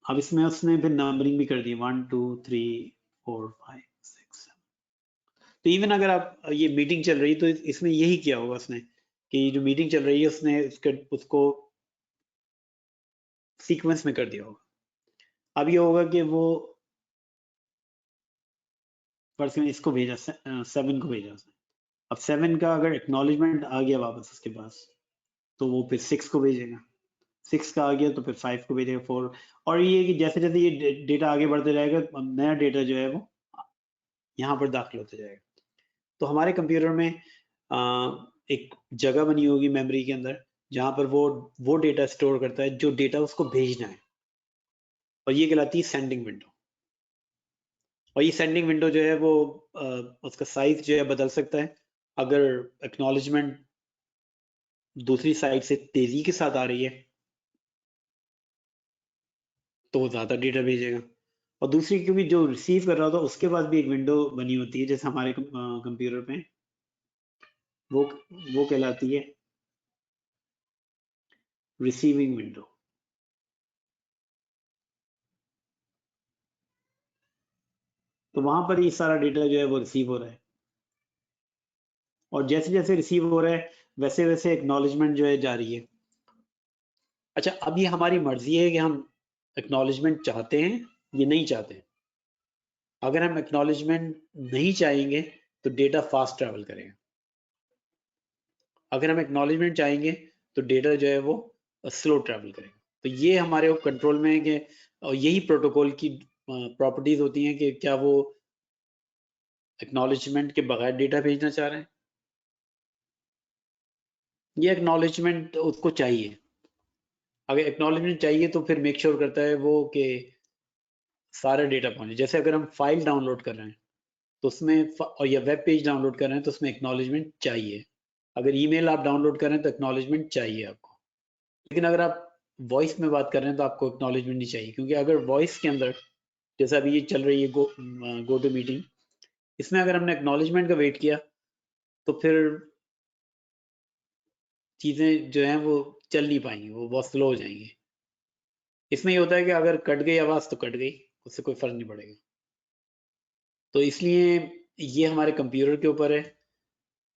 अब इसमें उसने फिर नंबरिंग भी कर दी, 1 2 3 4 5 6 7। तो इवन अगर आप ये मीटिंग चल रही तो इसमें यही किया होगा उसने कि जो मीटिंग चल रही है उसने उसको सीक्वेंस में कर दिया होगा। अब ये होगा कि वो पर्सन इसको भेजा, 7 को भेजा उसने। अब 7 का अगर एक्नॉलेजमेंट आ गया वापस उसके पास तो वो फिर 6 को भेजेगा, 6 का आ गया तो फिर 5 को भेजेगा, 4। और ये कि जैसे जैसे ये डेटा आगे बढ़ते जाएगा नया डेटा जो है वो यहाँ पर दाखिल होते जाएगा। तो हमारे कंप्यूटर में एक जगह बनी होगी मेमोरी के अंदर जहाँ पर वो डेटा स्टोर करता है जो डेटा उसको भेजना है, और ये कहलाती है सेंडिंग विंडो। और ये सेंडिंग विंडो जो है वो उसका साइज जो है बदल सकता है। अगर एक्नॉलेजमेंट दूसरी साइड से तेजी के साथ आ रही है तो वो ज्यादा डेटा भेजेगा, और दूसरी क्योंकि जो रिसीव कर रहा होता है उसके पास भी एक विंडो बनी होती है, जैसे हमारे कंप्यूटर पे वो वो कहलाती है रिसीविंग विंडो। तो वहां पर ये सारा डेटा जो है वो रिसीव हो रहा है, और जैसे जैसे रिसीव हो रहा है वैसे वैसे एक्नॉलेजमेंट जो है जा रही है। अच्छा, अब ये हमारी मर्जी है कि हम एक्नॉलेजमेंट चाहते हैं या नहीं चाहते हैं। अगर हम एक्नॉलेजमेंट नहीं चाहेंगे तो डेटा फास्ट ट्रैवल करेगा। अगर हम एक्नॉलेजमेंट चाहेंगे तो डेटा जो है वो स्लो ट्रैवल करेगा। तो ये हमारे कंट्रोल में है कि और यही प्रोटोकॉल की प्रॉपर्टीज होती हैं कि क्या वो एक्नॉलेजमेंट के बगैर डेटा भेजना चाह रहे हैं, ये एक्नॉलेजमेंट उसको चाहिए। अगर एक्नॉलेजमेंट चाहिए तो फिर मेक श्योर करता है वो कि सारा डेटा पहुंचे। जैसे अगर हम फाइल डाउनलोड कर रहे हैं तो उसमें और या वेब पेज डाउनलोड कर रहे हैं तो उसमें एक्नॉलेजमेंट चाहिए। अगर ईमेल आप डाउनलोड कर रहे हैं तो एक्नॉलेजमेंट चाहिए आपको। लेकिन अगर आप वॉइस में बात कर रहे हैं तो आपको एक्नॉलेजमेंट नहीं चाहिए, क्योंकि अगर वॉइस के अंदर जैसे अभी ये चल रही है गो टू मीटिंग, इसमें अगर हमने एक्नॉलेजमेंट का वेट किया तो फिर चीज़ें जो हैं वो चल नहीं पाएंगी, वो बहुत स्लो हो जाएंगी। इसमें ये होता है कि अगर कट गई आवाज़ तो कट गई, उससे कोई फर्क नहीं पड़ेगा। तो इसलिए ये हमारे कंप्यूटर के ऊपर है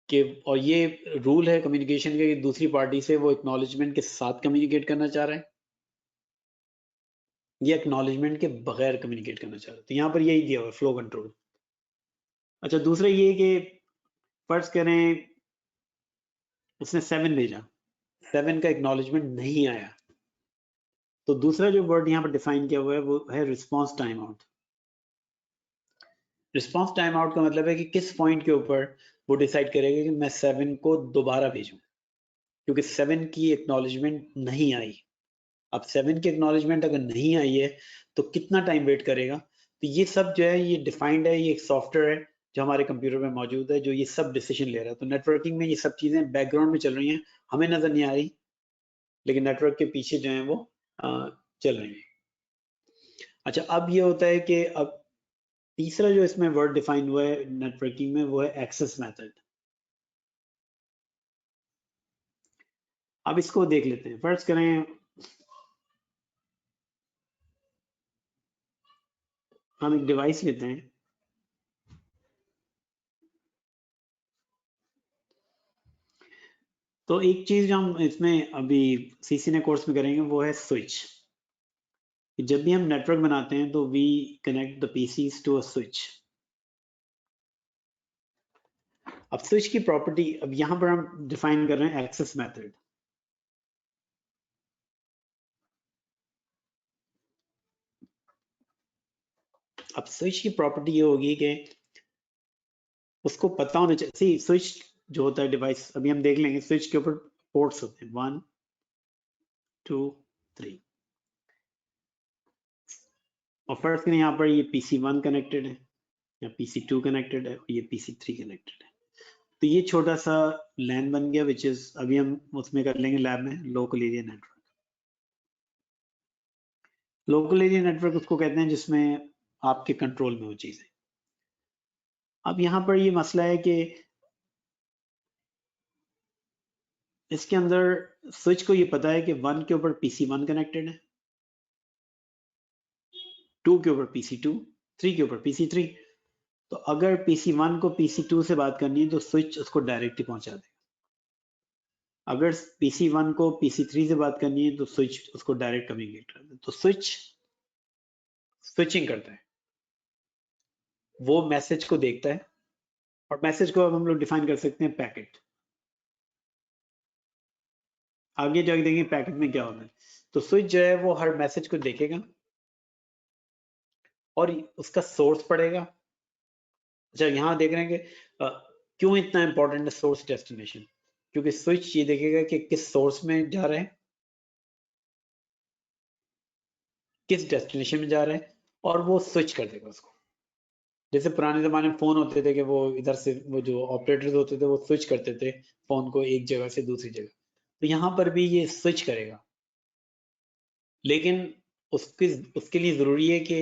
कि, और ये रूल है कम्युनिकेशन के कि दूसरी पार्टी से वो एक्नॉलेजमेंट के साथ कम्युनिकेट करना चाह रहा है या एक्नॉलेजमेंट के बगैर कम्युनिकेट करना चाह रहा है। तो यहाँ पर यही दिया हुआ है फ्लो कंट्रोल। अच्छा, दूसरा ये कि फर्ज करें उसने 7 भेजा, 7 का एक्नॉलेजमेंट नहीं आया, तो दूसरा जो वर्ड यहाँ पर डिफाइन किया हुआ है वो है response time out. Response time out का मतलब है कि किस पॉइंट के ऊपर वो डिसाइड करेगा कि मैं 7 को दोबारा भेजूं। क्योंकि 7 की एक्नॉलेजमेंट नहीं आई। अब 7 की एक्नॉलेजमेंट अगर नहीं आई है तो कितना टाइम वेट करेगा? तो ये सब जो है ये डिफाइंड है, ये एक सॉफ्टवेयर है जो हमारे कंप्यूटर में मौजूद है जो ये सब डिसीजन ले रहा है। तो नेटवर्किंग में ये सब चीजें बैकग्राउंड में चल रही हैं, हमें नजर नहीं आ रही, लेकिन नेटवर्क के पीछे जो है वो चल रही है। अच्छा, अब ये होता है कि अब तीसरा जो इसमें वर्ड डिफाइन हुआ है नेटवर्किंग में वो है एक्सेस मेथड। अब इसको देख लेते हैं। फर्ज करें हम एक डिवाइस लेते हैं, तो एक चीज जो हम इसमें अभी सीसी ने कोर्स में करेंगे वो है स्विच। जब भी हम नेटवर्क बनाते हैं तो we connect the PCs to a switch. अब स्विच की प्रॉपर्टी अब यहां पर हम डिफाइन कर रहे हैं एक्सेस मेथड। अब स्विच की प्रॉपर्टी ये होगी कि उसको पता होना चाहिए। स्विच जो होता है डिवाइस, अभी हम देख लेंगे, स्विच के ऊपर पोर्ट्स होते हैं 1 2 3, और फर्स्ट करें यहाँ पर ये PC1 कनेक्टेड है या PC2 कनेक्टेड है और ये PC3 कनेक्टेड है। तो ये छोटा सा लैन बन गया, विच इज अभी हम उसमें कर लेंगे लैब में local area network. Local area network उसको कहते हैं जिसमें आपके कंट्रोल में वो चीजें। अब यहाँ पर ये मसला है कि इसके अंदर स्विच को ये पता है कि 1 के ऊपर PC1 कनेक्टेड है, 2 के ऊपर PC2, 3 के ऊपर PC3। तो अगर PC1 को PC2 से बात करनी है तो स्विच उसको डायरेक्टली पहुंचा देगा। अगर PC1 को PC3 से बात करनी है तो स्विच उसको डायरेक्ट कम्युनिकेट कर देगा। तो स्विच स्विचिंग करता है, वो मैसेज को देखता है, और मैसेज को अब हम लोग डिफाइन कर सकते हैं पैकेट। आगे जाके देखेंगे पैकेट में क्या होता है। तो स्विच जो है वो हर मैसेज को देखेगा और उसका सोर्स पढ़ेगा। अच्छा, यहाँ देख रहे हैं कि क्यों इतना इंपॉर्टेंट है सोर्स डेस्टिनेशन, क्योंकि स्विच ये देखेगा कि किस सोर्स में जा रहे हैं, किस डेस्टिनेशन में जा रहे हैं, और वो स्विच कर देगा उसको। जैसे पुराने जमाने में फोन होते थे कि वो इधर से वो जो ऑपरेटर्स होते थे वो स्विच करते थे फोन को एक जगह से दूसरी जगह। तो यहाँ पर भी ये स्विच करेगा, लेकिन उसके लिए जरूरी है कि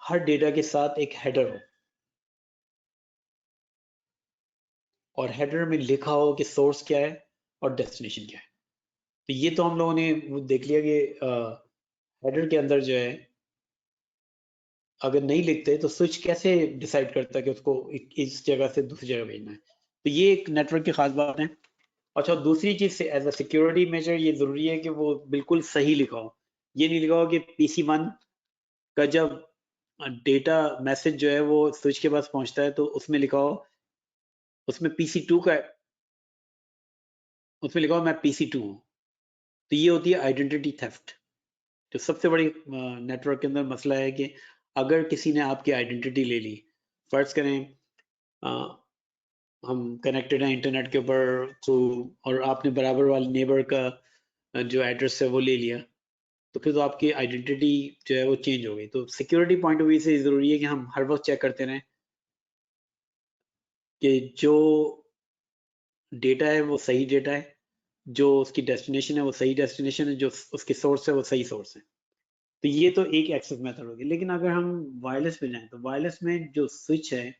हर डेटा के साथ एक हेडर हो, और हेडर में लिखा हो कि सोर्स क्या है और डेस्टिनेशन क्या है। तो ये तो हम लोगों ने देख लिया कि हेडर के अंदर जो है अगर नहीं लिखते तो स्विच कैसे डिसाइड करता है कि उसको इस जगह से दूसरी जगह भेजना है। तो ये एक नेटवर्क की खास बात है। अच्छा, दूसरी चीज से एज अ सिक्योरिटी मेजर ये जरूरी है कि वो बिल्कुल सही लिखा हो। ये नहीं लिखा हो कि PC1 का जब डेटा मैसेज जो है वो स्विच के पास पहुंचता है तो उसमें लिखा हो, उसमें PC2 का, उसमें लिखा हो मैं PC2 हूँ। तो ये होती है आइडेंटिटी थेफ्ट। तो सबसे बड़ी नेटवर्क के अंदर मसला है कि अगर किसी ने आपकी आइडेंटिटी ले ली, फर्ज करें हम कनेक्टेड हैं इंटरनेट के ऊपर थ्रू, और आपने बराबर वाले नेबर का जो एड्रेस है वो ले लिया, तो फिर तो आपकी आइडेंटिटी जो है वो चेंज हो गई। तो सिक्योरिटी पॉइंट ऑफ व्यू से जरूरी है कि हम हर वक्त चेक करते रहें कि जो डेटा है वो सही डेटा है, जो उसकी डेस्टिनेशन है वो सही डेस्टिनेशन है, जो उसकी सोर्स है वो सही सोर्स है। तो ये तो एक एक्सेस मेथड होगी। लेकिन अगर हम वायरलेस पे जाएं तो वायरलेस में जो स्विच है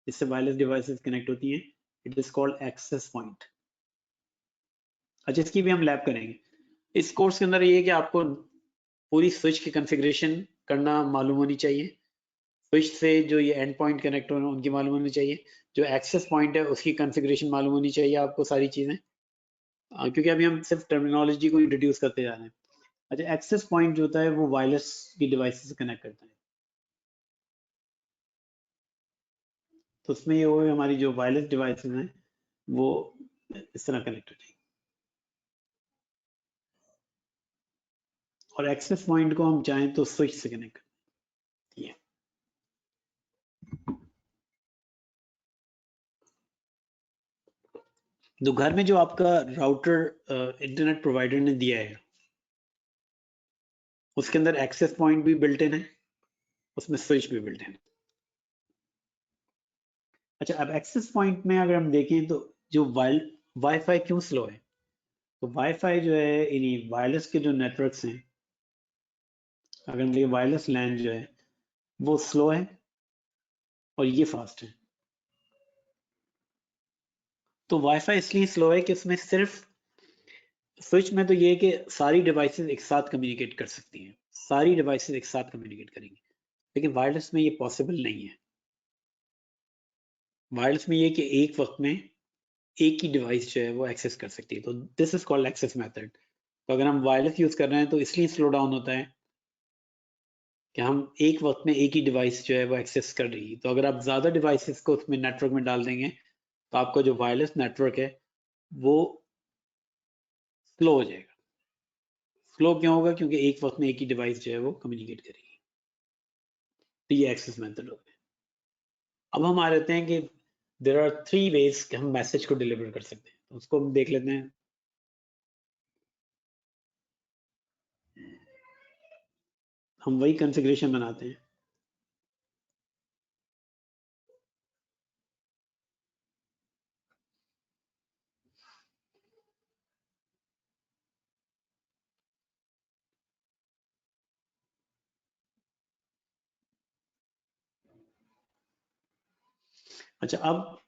जिससे वायरलेस डिवाइसेस कनेक्ट होती हैं, it is called access point. अच्छा, इसकी भी हम लैब करेंगे। इस कोर्स के अंदर ये है कि आपको पूरी स्विच की कॉन्फ़िगरेशन करना मालूम होनी चाहिए, स्विच से जो ये एंड पॉइंट कनेक्ट हो रहे हैं उनकी मालूम होनी चाहिए, जो एक्सेस पॉइंट है उसकी कॉन्फ़िगरेशन मालूम होनी चाहिए आपको, सारी चीज़ें। क्योंकि अभी हम सिर्फ टर्मिनोलॉजी को इंट्रोड्यूस करते जा रहे हैं। अच्छा, एक्सेस पॉइंट जो होता है वो वायरलेस की डिवाइस से कनेक्ट करता है। तो उसमें ये होगा हमारी जो वायरलेस डिवाइसेस हैं वो इस तरह कनेक्ट हो जाएगी, और एक्सेस पॉइंट को हम चाहें तो स्विच से कनेक्ट करते हैं। तो घर में जो आपका राउटर इंटरनेट प्रोवाइडर ने दिया है उसके अंदर एक्सेस पॉइंट भी बिल्ट इन है, उसमें स्विच भी बिल्ट इन है। अच्छा, अब एक्सेस पॉइंट में अगर हम देखें तो जो वाईफाई क्यों स्लो है, तो वाईफाई जो है इन्हीं वायरलेस के जो नेटवर्क्स हैं, अगर हम देखें वायरलेस लैन जो है वो स्लो है और ये फास्ट है। तो वाईफाई इसलिए स्लो है कि उसमें सिर्फ स्विच में तो ये है कि सारी डिवाइसेस एक साथ कम्युनिकेट कर सकती हैं, सारी डिवाइसेस एक साथ कम्युनिकेट करेंगी, लेकिन वायरलेस में ये पॉसिबल नहीं है। वायरलेस में ये कि एक वक्त में एक ही डिवाइस जो है वो एक्सेस कर सकती है, तो this is called access method. तो अगर हम वायरलेस यूज कर रहे हैं तो इसलिए स्लो डाउन होता है कि हम एक वक्त में एक ही डिवाइस जो है वो एक्सेस कर रही है। तो अगर आप ज़्यादा डिवाइसेस को उसमें नेटवर्क में डाल देंगे तो आपका जो वायरलेस नेटवर्क है वो स्लो हो जाएगा। स्लो क्यों होगा? क्योंकि एक वक्त में एक ही डिवाइस जो है वो कम्युनिकेट करेगी। तो ये एक्सेस मेथड हो गया। अब हम आ रहते हैं कि देयर आर 3 वेज कि हम मैसेज को डिलीवर कर सकते हैं, तो उसको हम देख लेते हैं। हम वही कॉन्फ़िगरेशन बनाते हैं। अच्छा, अब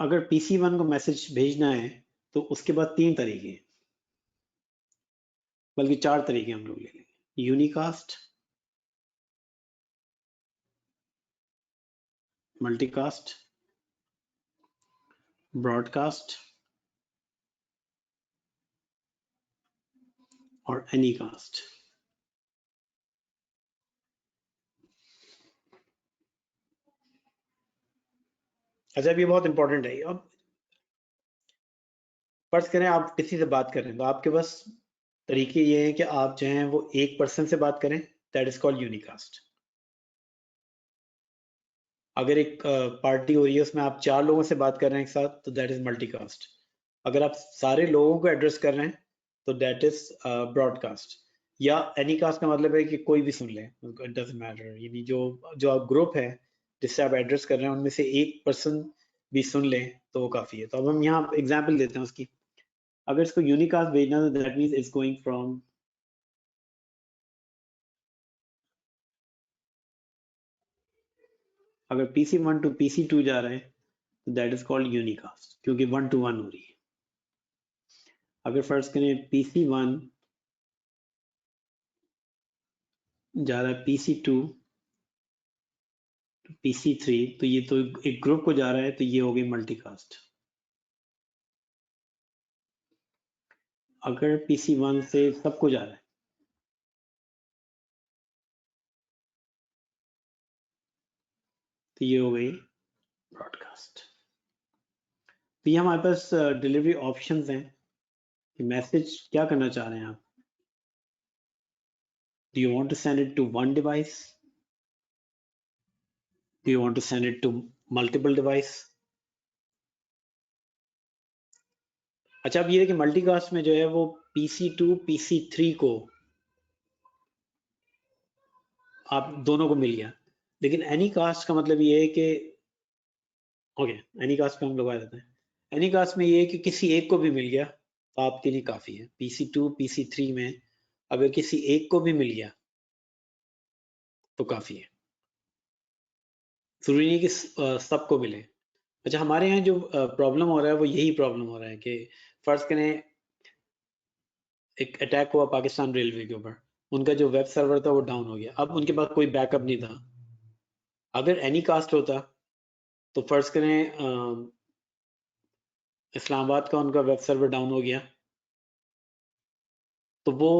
अगर PC1 को मैसेज भेजना है तो उसके बाद 3 तरीके हैं, बल्कि 4 तरीके हम लोग ले लेंगे। यूनिकास्ट, मल्टीकास्ट, ब्रॉडकास्ट और एनीकास्ट। अच्छा, अब ये बहुत इंपॉर्टेंट है। अब फर्ज करें आप किसी से बात कर रहे हैं तो आपके पास तरीके ये हैं कि आप जो हैं वो एक पर्सन से बात करें, दैट इज कॉल्ड यूनिकास्ट। अगर एक पार्टी हो रही है उसमें आप 4 लोगों से बात कर रहे हैं एक साथ तो दैट इज मल्टीकास्ट। अगर आप सारे लोगों को एड्रेस कर रहे हैं तो दैट इज ब्रॉडकास्ट। या एनीकास्ट का मतलब है कि कोई भी सुन ले, इट डजंट मैटर, यानी जो जो आप ग्रुप है जिससे आप एड्रेस कर रहे हैं उनमें से एक पर्सन भी सुन ले तो वो काफी है। तो अब हम यहाँ एग्जाम्पल देते हैं उसकी। अगर इसको यूनिकास्ट भेजना है तो that means it's going from, अगर PC1 टू PC2 जा रहे हैं तो दैट इज कॉल्ड यूनिकास्ट, क्योंकि 1 to 1 हो रही है। अगर फर्ज करें PC1 जा रहा है PC2 टू PC3, तो ये तो एक ग्रुप को जा रहा है, तो ये हो गई मल्टीकास्ट। अगर PC1 से सबको जा रहा है तो ये हो गई ब्रॉडकास्ट। तो ये हमारे पास डिलीवरी ऑप्शंस हैं कि मैसेज क्या करना चाह रहे हैं आप। Do you want to send it to one device, do you want to send it to multiple device. अच्छा, अब ये है कि मल्टीकास्ट में जो है वो PC2 PC3 को आप दोनों को मिल गया, लेकिन एनी कास्ट का मतलब ये है कि ओके, एनी कास्ट पे हम लोग आ जाते हैं। एनी कास्ट में ये है कि किसी एक को भी मिल गया तो आपके लिए काफी है। PC2 PC3 में अगर किसी एक को भी मिल गया तो काफी है, जरूरी नहीं कि सबको मिले। अच्छा, हमारे यहाँ जो प्रॉब्लम हो रहा है वो यही प्रॉब्लम हो रहा है कि फर्ज करें एक अटैक हुआ पाकिस्तान रेलवे के ऊपर, उनका जो वेब सर्वर था वो डाउन हो गया, अब उनके पास कोई बैकअप नहीं था। अगर एनी कास्ट होता तो फर्ज करें इस्लामाबाद का उनका वेब सर्वर डाउन हो गया तो वो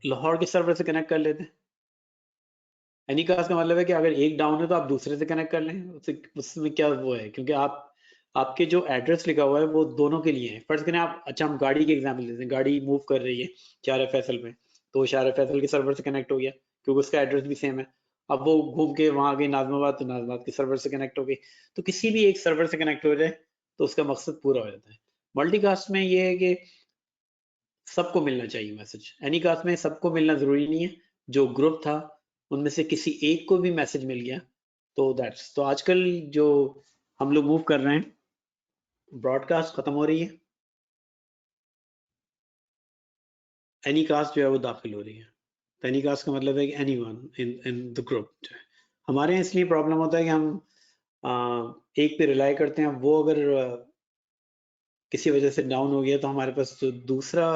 लाहौर के सर्वर से कनेक्ट कर लेते हैं। एनीकास्ट का मतलब है कि अगर एक डाउन है तो आप दूसरे से कनेक्ट कर लें, उसमें क्या वो है, क्योंकि आप आपके जो एड्रेस लिखा हुआ है वो दोनों के लिए है। फर्ज करें आप, अच्छा हम गाड़ी के एग्जाम्पल देते हैं, गाड़ी मूव कर रही है शार फैसल में, तो शार फैसल के सर्वर से कनेक्ट हो गया क्योंकि उसका एड्रेस भी सेम है। अब वो घूम के वहां गई नाजमाबाद, तो नाजमाबाद के सर्वर से कनेक्ट हो गई। तो किसी भी एक सर्वर से कनेक्ट हो जाए तो उसका मकसद पूरा हो जाता है। मल्टीकास्ट में ये है कि सबको मिलना चाहिए मैसेज। एनीकास्ट में सबको मिलना जरूरी नहीं है, जो ग्रुप था उनमें से किसी एक को भी मैसेज मिल गया तो दैट्स। तो आजकल जो हम लोग मूव कर रहे हैं, ब्रॉडकास्ट खत्म हो रही है, एनीकास्ट जो है वो दाखिल हो रही है। तो एनीकास्ट का मतलब है कि एनीवन इन द ग्रुप। हमारे यहाँ इसलिए प्रॉब्लम होता है कि हम एक पे रिलाई करते हैं, वो अगर किसी वजह से डाउन हो गया तो हमारे पास जो दूसरा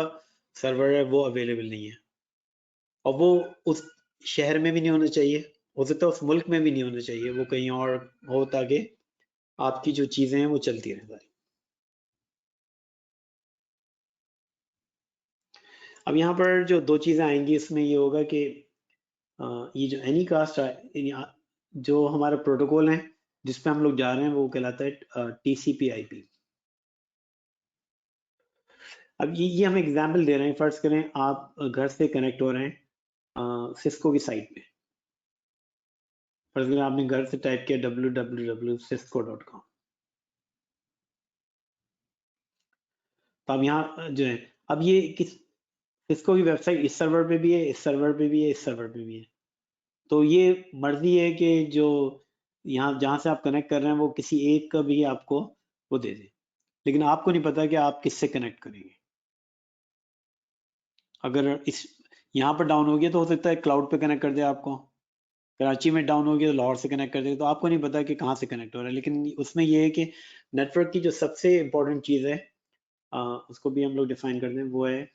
सर्वर है वो अवेलेबल नहीं है, और वो उस शहर में भी नहीं होना चाहिए, हो सकता है उस मुल्क में भी नहीं होना चाहिए, वो कहीं और हो ताकि आपकी जो चीजें हैं वो चलती रहे सारी। अब यहाँ पर जो दो चीजें आएंगी इसमें ये होगा कि ये जो एनी कास्ट जो हमारा प्रोटोकॉल है जिस पे हम लोग जा रहे हैं वो कहलाता है TCP/IP। अब ये हम एग्जाम्पल दे रहे हैं, फर्ज करें आप घर से कनेक्ट हो रहे हैं सिस्को की साइट पे। फर्ज करें आपने घर से टाइप किया www.cisco.com। तो अब यहाँ जो है, अब ये किस सिस्को की वेबसाइट इस सर्वर पे भी है, इस सर्वर पे भी है, इस सर्वर पे भी है। तो ये मर्जी है कि जो यहाँ जहाँ से आप कनेक्ट कर रहे हैं वो किसी एक का भी आपको वो दे दे, लेकिन आपको नहीं पता कि आप किससे कनेक्ट करेंगे। अगर इस यहाँ पर डाउन हो गया तो हो सकता है क्लाउड पे कनेक्ट कर दे आपको, कराची में डाउन हो गया तो लाहौर से कनेक्ट कर दे, तो आपको नहीं पता कि कहाँ से कनेक्ट हो रहा है। लेकिन उसमें ये है कि नेटवर्क की जो सबसे इम्पोर्टेंट चीज़ है उसको भी हम लोग डिफाइन करते हैं, वो है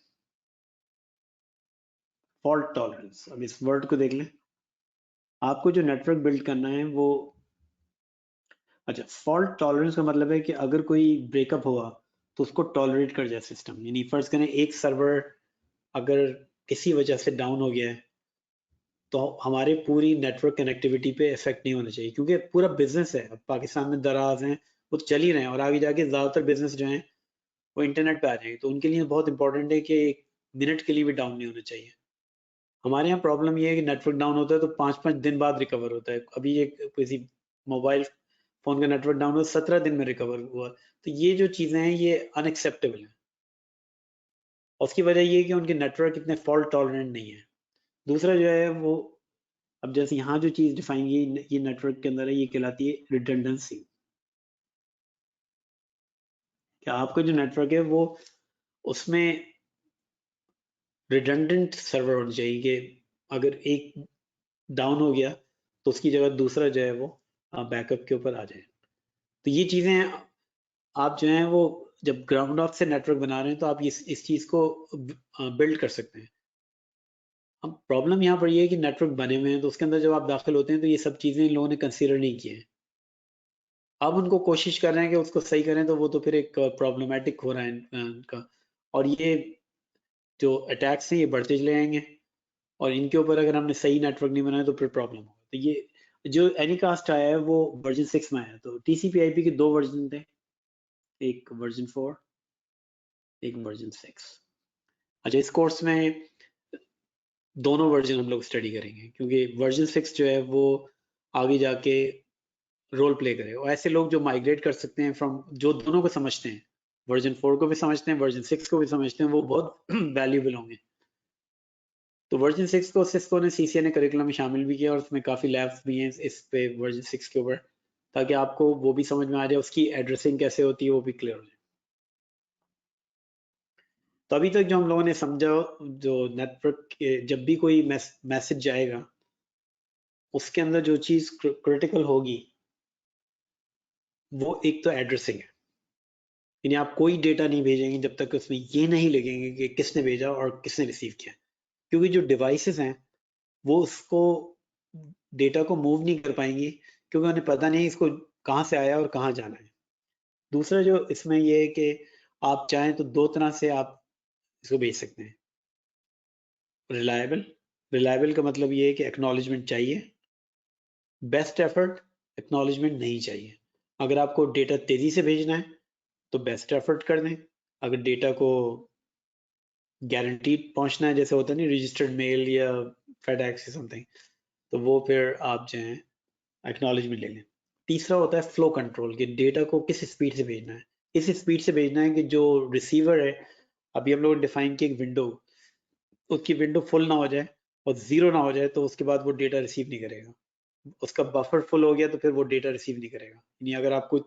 फॉल्ट टॉलरेंस। अब इस वर्ड को देख लें, आपको जो नेटवर्क बिल्ड करना है वो, अच्छा, फॉल्ट टॉलरेंस का मतलब है कि अगर कोई ब्रेकअप हुआ तो उसको टॉलरेट कर जाए सिस्टम। यानी फर्ज करें एक सर्वर अगर किसी वजह से डाउन हो गया है तो हमारे पूरी नेटवर्क कनेक्टिविटी पे इफेक्ट नहीं होना चाहिए, क्योंकि पूरा बिजनेस है। अब पाकिस्तान में दराज हैं, वो तो चल ही रहे हैं, और आगे जाके ज्यादातर बिजनेस जो हैं वो इंटरनेट पे आ जाएंगे, तो उनके लिए बहुत इंपॉर्टेंट है कि एक मिनट के लिए भी डाउन नहीं होना चाहिए। हमारे यहाँ प्रॉब्लम ये है कि नेटवर्क डाउन होता है तो 5-5 दिन बाद रिकवर होता है। अभी एक किसी मोबाइल फोन का नेटवर्क डाउन हुआ 17 दिन में रिकवर हुआ। तो ये जो चीजें हैं ये अनएक्सेप्टेबल है, और उसकी वजह ये है कि उनके नेटवर्क इतने फॉल्ट टॉलरेंट नहीं है। दूसरा जो है वो, अब जैसे यहाँ जो चीज डिफाइन ये नेटवर्क के अंदर है, ये कहलाती है रिडंडेंसी। कि आपका जो नेटवर्क है वो उसमें रिडंडेंट सर्वर होने चाहिए, कि अगर एक डाउन हो गया तो उसकी जगह दूसरा जो है वो बैकअप के ऊपर आ जाए। तो ये चीजें आप जो है वो जब ग्राउंड ऑफ से नेटवर्क बना रहे हैं तो आप इस चीज को बिल्ड कर सकते हैं। अब प्रॉब्लम यहाँ पर ये है कि नेटवर्क बने हुए हैं तो उसके अंदर जब आप दाखिल होते हैं तो ये सब चीजें इन लोगों ने कंसीडर नहीं किए हैं। अब उनको कोशिश कर रहे हैं कि उसको सही करें, तो वो तो फिर एक प्रॉब्लमेटिक हो रहा है इनका। और ये जो अटैक्स हैं ये बढ़ते चले जाएंगे, और इनके ऊपर अगर हमने सही नेटवर्क नहीं बनाया तो फिर प्रॉब्लम होगा। तो ये जो एनीकास्ट आया है वो वर्जन 6 में आया, तो TCP/IP के दो वर्जन थे, एक वर्जन 4, एक वर्जन 6। अच्छा, इस कोर्स में दोनों वर्जन हम लोग स्टडी करेंगे, क्योंकि वर्जन 6 जो है वो आगे जाके रोल प्ले करे, और ऐसे लोग जो माइग्रेट कर सकते हैं फ्रॉम, जो दोनों को समझते हैं, वर्जन 4 को भी समझते हैं, वर्जन 6 को भी समझते हैं, वो बहुत वैल्यूबल होंगे। तो वर्जन 6 को सिस्को ने CCNA करिकुलम में शामिल भी किया, और उसमें काफ़ी लैब्स भी हैं इस पे वर्जन 6 के ऊपर, ताकि आपको वो भी समझ में आ जाए, उसकी एड्रेसिंग कैसे होती है वो भी क्लियर हो जाए। तो अभी तक जो हम लोगों ने समझा, जो नेटवर्क के जब भी कोई मैसेज जाएगा उसके अंदर जो चीज़ क्रिटिकल होगी वो एक तो एड्रेसिंग है। यानी आप कोई डेटा नहीं भेजेंगे जब तक उसमें ये नहीं लिखेंगे कि किसने भेजा और किसने रिसीव किया, क्योंकि जो डिवाइसेस हैं वो उसको डेटा को मूव नहीं कर पाएंगी, क्योंकि उन्हें पता नहीं इसको कहाँ से आया और कहाँ जाना है। दूसरा जो इसमें ये है कि आप चाहें तो दो तरह से आप इसको भेज सकते हैं। रिलायबल, रिलायबल का मतलब ये है कि एक्नॉलेजमेंट चाहिए, बेस्ट एफर्ट एक्नॉलेजमेंट नहीं चाहिए। अगर आपको डेटा तेजी से भेजना है तो बेस्ट एफर्ट कर दें। अगर डेटा को गारंटीड पहुंचना है, जैसे होता है नहीं रजिस्टर्ड मेल या फेडेक्स या समथिंग, तो वो फिर आप जो है एक्नॉलेजमेंट ले लें। तीसरा होता है फ्लो कंट्रोल, कि डेटा को किस स्पीड से भेजना है। इस स्पीड से भेजना है कि जो रिसीवर है, अभी हम लोगों ने डिफाइन की एक विंडो, उसकी विंडो फुल ना हो जाए और जीरो ना हो जाए तो उसके बाद वो डेटा रिसीव नहीं करेगा। उसका बफर फुल हो गया तो फिर वो डेटा रिसीव नहीं करेगा। यानी अगर आपको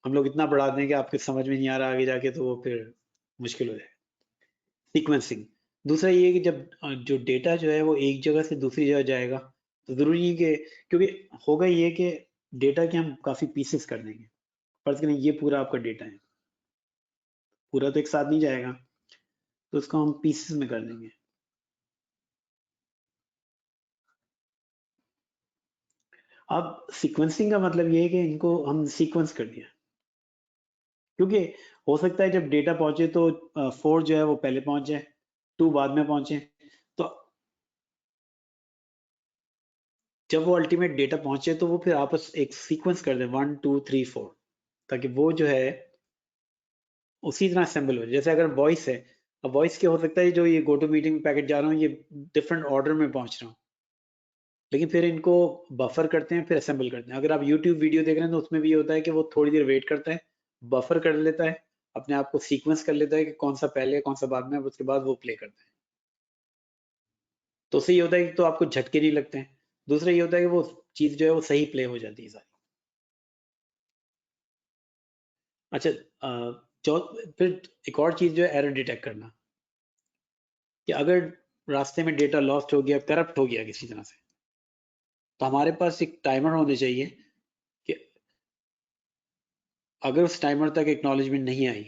हम लोग इतना बढ़ा दें कि आपके समझ में नहीं आ रहा आगे जाके, तो वो फिर मुश्किल हो जाएगा। सीक्वेंसिंग, दूसरा ये है कि जब जो डेटा जो है वो एक जगह से दूसरी जगह जाएगा, तो जरूरी है कि, क्योंकि होगा ये कि डेटा के हम काफी पीसेस कर देंगे। फर्ज करें ये पूरा आपका डेटा है, पूरा तो एक साथ नहीं जाएगा, तो उसको हम पीसेस में कर देंगे। अब सीक्वेंसिंग का मतलब ये है कि इनको हम सीक्वेंस कर दिया, क्योंकि हो सकता है जब डेटा पहुंचे तो 4 जो है वो पहले पहुंच जाए, 2 बाद में पहुंचे, तो जब वो अल्टीमेट डेटा पहुंचे तो वो फिर आपस एक सीक्वेंस कर दें 1 2 3 4, ताकि वो जो है उसी तरह असेंबल हो जाए। जैसे अगर वॉइस है, अब वॉइस क्या हो सकता है, जो ये गो टू मीटिंग पैकेट जा रहा हूँ ये डिफरेंट ऑर्डर में पहुंच रहा हूँ, लेकिन फिर इनको बफर करते हैं फिर असेंबल करते हैं। अगर आप यूट्यूब वीडियो देख रहे हैं तो उसमें भी ये होता है कि वो थोड़ी देर वेट करता है, बफर कर लेता है, अपने आप को सीक्वेंस कर लेता है कि कौन सा पहले कौन सा बाद में, उसके बाद वो प्ले करता है। तो उससे ये होता है कि तो आपको झटके नहीं लगते हैं, दूसरा ये होता है कि वो चीज जो है वो सही प्ले हो जाती है सारी। अच्छा, फिर एक और चीज जो है एरर डिटेक्ट करना, कि अगर रास्ते में डेटा लॉस्ट हो गया, करप्ट हो गया किसी तरह से, तो हमारे पास एक टाइमर होने चाहिए कि अगर उस टाइमर तक एक्नॉलेजमेंट नहीं आई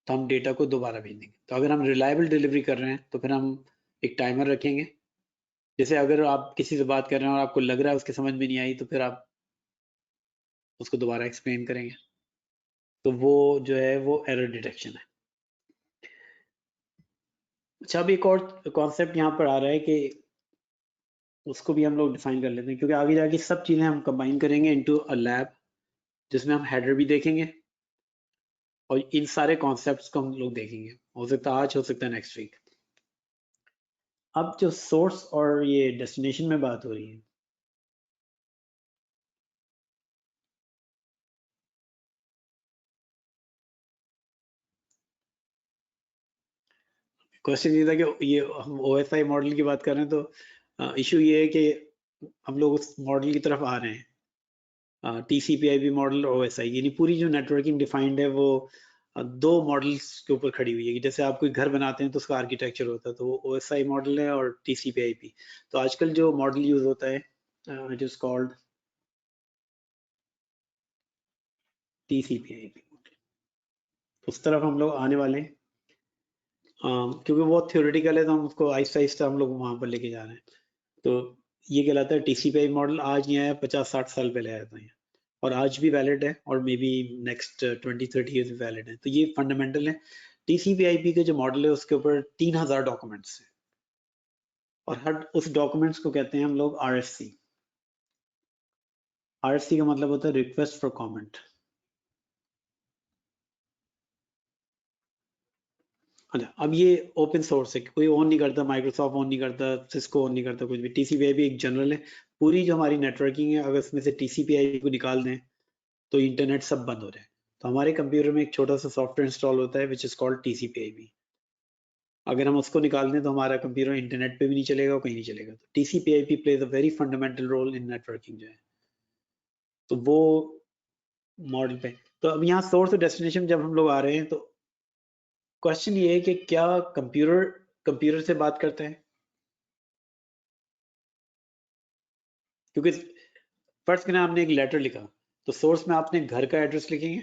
तो हम डेटा को दोबारा भेज देंगे। तो अगर हम रिलायबल डिलीवरी कर रहे हैं तो फिर हम एक टाइमर रखेंगे। जैसे अगर आप किसी से बात कर रहे हैं और आपको लग रहा है उसके समझ में नहीं आई, तो फिर आप उसको दोबारा एक्सप्लेन करेंगे। तो वो जो है वो एरर डिटेक्शन है। अच्छा, अब एक और कॉन्सेप्ट यहाँ पर आ रहा है कि उसको भी हम लोग डिफाइन कर लेते हैं, क्योंकि आगे जाके सब चीज़ें हम कंबाइन करेंगे इनटू अ लैब, जिसमें हम हेडर भी देखेंगे और इन सारे कॉन्सेप्ट्स को हम लोग देखेंगे। हो सकता है आज, हो सकता है नेक्स्ट वीक। अब जो सोर्स और ये डेस्टिनेशन में बात हो रही है, क्वेश्चन ये था कि ये हम OSI मॉडल की बात कर रहे हैं, तो इशू ये है कि हम लोग उस मॉडल की तरफ आ रहे हैं, TCP/IP मॉडल और OSI, यानी पूरी जो नेटवर्किंग डिफाइंड है वो दो मॉडल्स के ऊपर खड़ी हुई है। कि जैसे आप कोई घर बनाते हैं तो उसका आर्किटेक्चर होता है, तो वो OSI मॉडल है और TCP/IP। तो आजकल जो मॉडल यूज होता है, इट इज कॉल्ड TCP/IP। उस तरफ हम लोग आने वाले हैं, क्योंकि वो थ्योरेटिकल है, तो हम उसको आहिस्ता आहिस्ता हम लोग वहां पर लेके जा रहे हैं। तो ये कहलाता है TCP/IP मॉडल। आज नहीं आया, 50-60 साल पहले आया था ये, और आज भी वैलिड है और मे बी नेक्स्ट 20-30 ईयर्स भी वैलिड है। तो ये फंडामेंटल है। TCP/IP के जो मॉडल है उसके ऊपर 3000 डॉक्यूमेंट्स हैं, और हर उस डॉक्यूमेंट्स को कहते हैं हम लोग RFC। RFC का मतलब होता है रिक्वेस्ट फॉर कमेंट। अच्छा, अब ये ओपन सोर्स है, कोई ऑन नहीं करता, माइक्रोसॉफ्ट ऑन नहीं करता, सिस्को ऑन नहीं करता, कुछ भी। TCP/IP एक जनरल है। पूरी जो हमारी नेटवर्किंग है, अगर इसमें से TCP/IP को निकाल दें तो इंटरनेट सब बंद हो जाए। तो हमारे कंप्यूटर में एक छोटा सा सॉफ्टवेयर इंस्टॉल होता है विच इज कॉल्ड TCP/IP। अगर हम उसको निकाल दें तो हमारा कंप्यूटर इंटरनेट पे भी नहीं चलेगा और कहीं नहीं चलेगा। तो TCP/IP plays a very fundamental role in networking जो है। तो वो मॉडल पे, तो अब यहाँ सोर्स और डेस्टिनेशन जब हम लोग आ रहे हैं, तो क्वेश्चन ये है कि क्या कंप्यूटर कंप्यूटर से बात करते हैं? क्योंकि फर्स्ट में आपने एक लेटर लिखा, तो सोर्स में आपने घर का एड्रेस लिखेंगे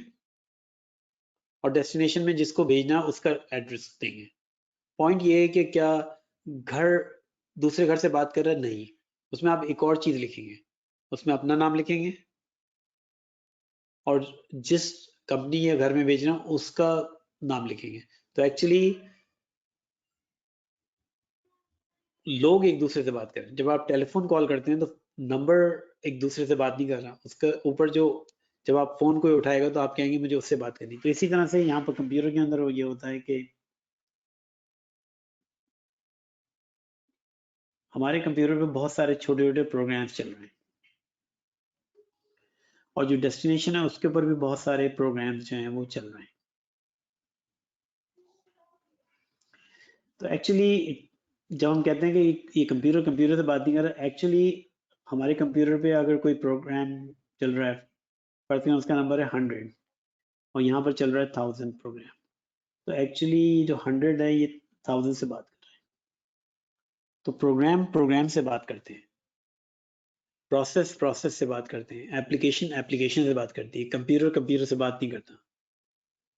और डेस्टिनेशन में जिसको भेजना है उसका एड्रेस देंगे। पॉइंट ये है कि क्या घर दूसरे घर से बात कर रहा है? नहीं, उसमें आप एक और चीज लिखेंगे, उसमें अपना नाम लिखेंगे और जिस कंपनी या घर में भेजना उसका नाम लिखेंगे। तो एक्चुअली लोग एक दूसरे से बात करें, जब आप टेलीफोन कॉल करते हैं तो नंबर एक दूसरे से बात नहीं कर रहा, उसका ऊपर जो, जब आप फोन कोई उठाएगा तो आप कहेंगे मुझे उससे बात करनी। तो इसी तरह से यहाँ पर कंप्यूटर के अंदर ये होता है कि हमारे कंप्यूटर पे बहुत सारे छोटे छोटे प्रोग्राम्स चल रहे हैं, और जो डेस्टिनेशन है उसके ऊपर भी बहुत सारे प्रोग्राम्स जो हैं वो चल रहे हैं। तो एक्चुअली जब हम कहते हैं कि ये कंप्यूटर से बात नहीं कर रहा, एक्चुअली हमारे कंप्यूटर पे अगर कोई प्रोग्राम चल रहा है, पढ़ते हैं उसका नंबर है 100 और यहाँ पर चल रहा है 1000 प्रोग्राम, तो एक्चुअली जो 100 है ये 1000 से बात कर रहे हैं। तो प्रोग्राम से बात करते हैं, प्रोसेस से बात करते हैं, एप्लीकेशन से बात करती है, कंप्यूटर से बात नहीं करता।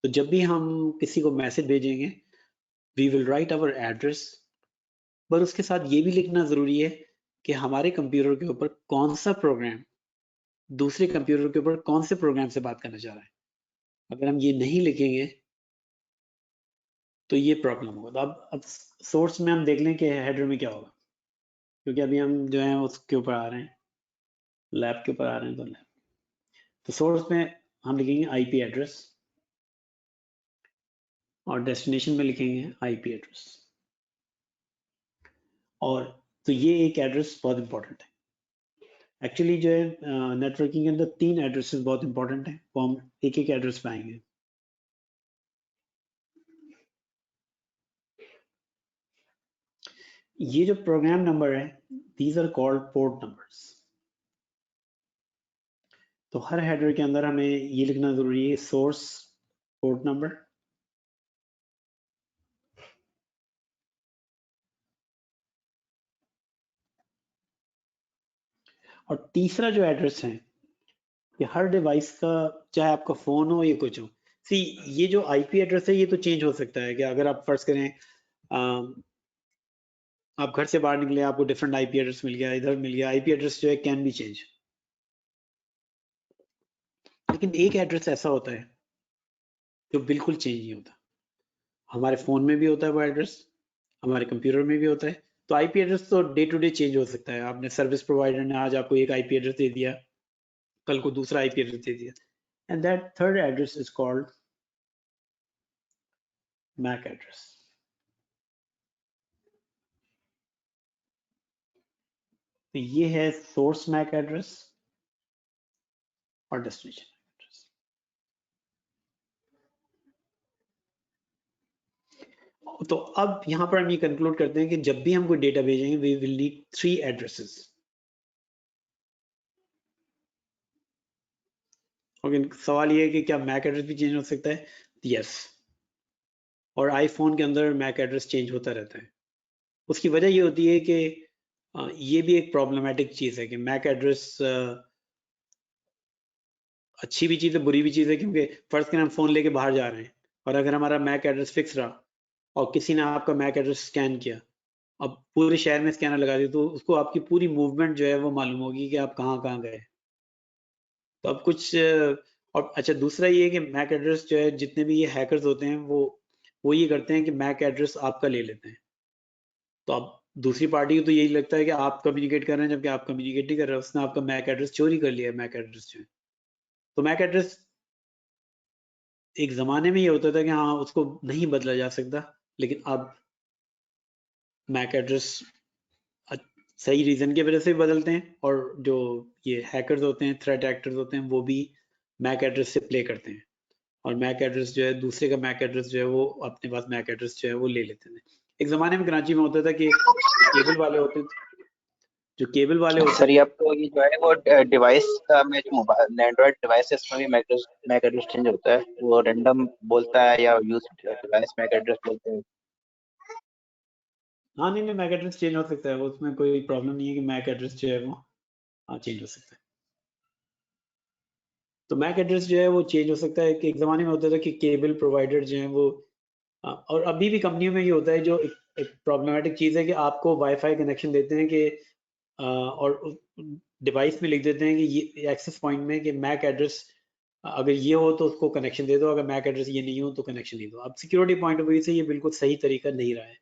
तो जब भी हम किसी को मैसेज भेजेंगे, we will write our address, पर उसके साथ ये भी लिखना जरूरी है कि हमारे कंप्यूटर के ऊपर कौन सा प्रोग्राम दूसरे कंप्यूटर के ऊपर कौन से प्रोग्राम से बात करना चाह रहा है। अगर हम ये नहीं लिखेंगे तो ये प्रॉब्लम होगा। तो अब सोर्स में हम देख लें कि हेडर में क्या होगा, क्योंकि अभी हम जो है उसके ऊपर आ रहे हैं, लैब के ऊपर आ रहे हैं। तो लैब, तो सोर्स में हम लिखेंगे आईपी एड्रेस और डेस्टिनेशन में लिखेंगे आईपी एड्रेस। और तो ये एक एड्रेस बहुत इंपॉर्टेंट है। एक्चुअली जो है नेटवर्किंग के अंदर 3 एड्रेसेस बहुत इंपॉर्टेंट है, वो हम एक एक एड्रेस पे आएंगे। ये जो प्रोग्राम नंबर है, these are called port numbers. तो हर हेडर के अंदर हमें ये लिखना जरूरी है, सोर्स पोर्ट नंबर, और तीसरा जो एड्रेस है ये हर डिवाइस का, चाहे आपका फोन हो या कुछ हो। सी ये जो आईपी एड्रेस है ये तो चेंज हो सकता है कि अगर आप फर्ज करें आप घर से बाहर निकले, आपको डिफरेंट आईपी एड्रेस मिल गया, इधर मिल गया, आईपी एड्रेस जो है कैन बी चेंज। लेकिन एक एड्रेस ऐसा होता है जो बिल्कुल चेंज नहीं होता। हमारे फोन में भी होता है वो एड्रेस, हमारे कंप्यूटर में भी होता है। तो आईपी एड्रेस तो डे टू डे चेंज हो सकता है। आपने सर्विस प्रोवाइडर ने आज आपको एक आईपी एड्रेस दे दिया, कल को दूसरा आईपी एड्रेस दे दिया, and that third address is called MAC address. तो ये है सोर्स मैक एड्रेस और डेस्टिनेशन एड्रेस। तो अब यहां पर हम ये कंक्लूड करते हैं कि जब भी हम कोई डेटा भेजेंगे we will need 3 addresses. Okay, सवाल ये है कि क्या मैक एड्रेस भी चेंज हो सकता है? यस, और आईफोन के अंदर मैक एड्रेस चेंज होता रहता है। उसकी वजह ये होती है कि ये भी एक प्रॉब्लमेटिक चीज है कि मैक एड्रेस अच्छी भी चीज है बुरी भी चीज है, क्योंकि फर्ज करें हम फोन लेके बाहर जा रहे हैं और अगर हमारा मैक एड्रेस फिक्स रहा और किसी ने आपका मैक एड्रेस स्कैन किया, अब पूरे शहर में स्कैनर लगा दिया, तो उसको आपकी पूरी मूवमेंट जो है वो मालूम होगी कि आप कहाँ कहाँ गए। तो अब कुछ और अच्छा दूसरा ये है कि मैक एड्रेस जो है, जितने भी ये हैकर्स होते हैं वो ये करते हैं कि मैक एड्रेस आपका ले लेते हैं। तो अब दूसरी पार्टी को तो यही लगता है कि आप कम्युनिकेट कर रहे हैं, जबकि आप कम्युनिकेट नहीं कर रहे हैं, उसने आपका मैक एड्रेस चोरी कर लिया है। मैक एड्रेस जो है, तो मैक एड्रेस एक जमाने में ये होता था कि हाँ उसको नहीं बदला जा सकता, लेकिन अब मैक एड्रेस सही रीजन की वजह से भी बदलते हैं, और जो ये हैकर्स होते हैं, थ्रेट एक्टर्स होते हैं, वो भी मैक एड्रेस से प्ले करते हैं और मैक एड्रेस जो है, दूसरे का मैक एड्रेस जो है वो अपने पास मैक एड्रेस जो है वो ले लेते थे। एक जमाने में कराची में होता था कि केबल वाले होते थे, जो केबल वाले होते सर थे। ये अब तो ये जो है वो डिवाइस का में जो मोबाइल एंड्रॉइड डिवाइसेस में भी मैक एड्रेस चेंज होता है, वो रैंडम बोलता है या यूज डिवाइस मैक एड्रेस बोलते हैं। हाँ नहीं नहीं, मैक एड्रेस चेंज हो सकता है, वो उसमें कोई प्रॉब्लम नहीं है कि मैक एड्रेस जो है वो चेंज हो सकता है। तो मैक एड्रेस जो है वो चेंज हो सकता है कि एक ज़माने में होता था कि केबल प्रोवाइडर जो हैं वो और अभी भी कंपनियों में ये होता है, जो एक प्रॉब्लमेटिक चीज़ है कि आपको वाईफाई कनेक्शन देते हैं कि और डिवाइस में लिख देते हैं कि ये एक्सेस पॉइंट में कि मैक एड्रेस अगर ये हो तो उसको कनेक्शन दे दो, अगर मैक एड्रेस ये नहीं हो तो कनेक्शन नहीं दो। अब सिक्योरिटी पॉइंट ऑफ व्यू से ये बिल्कुल सही तरीका नहीं रहा है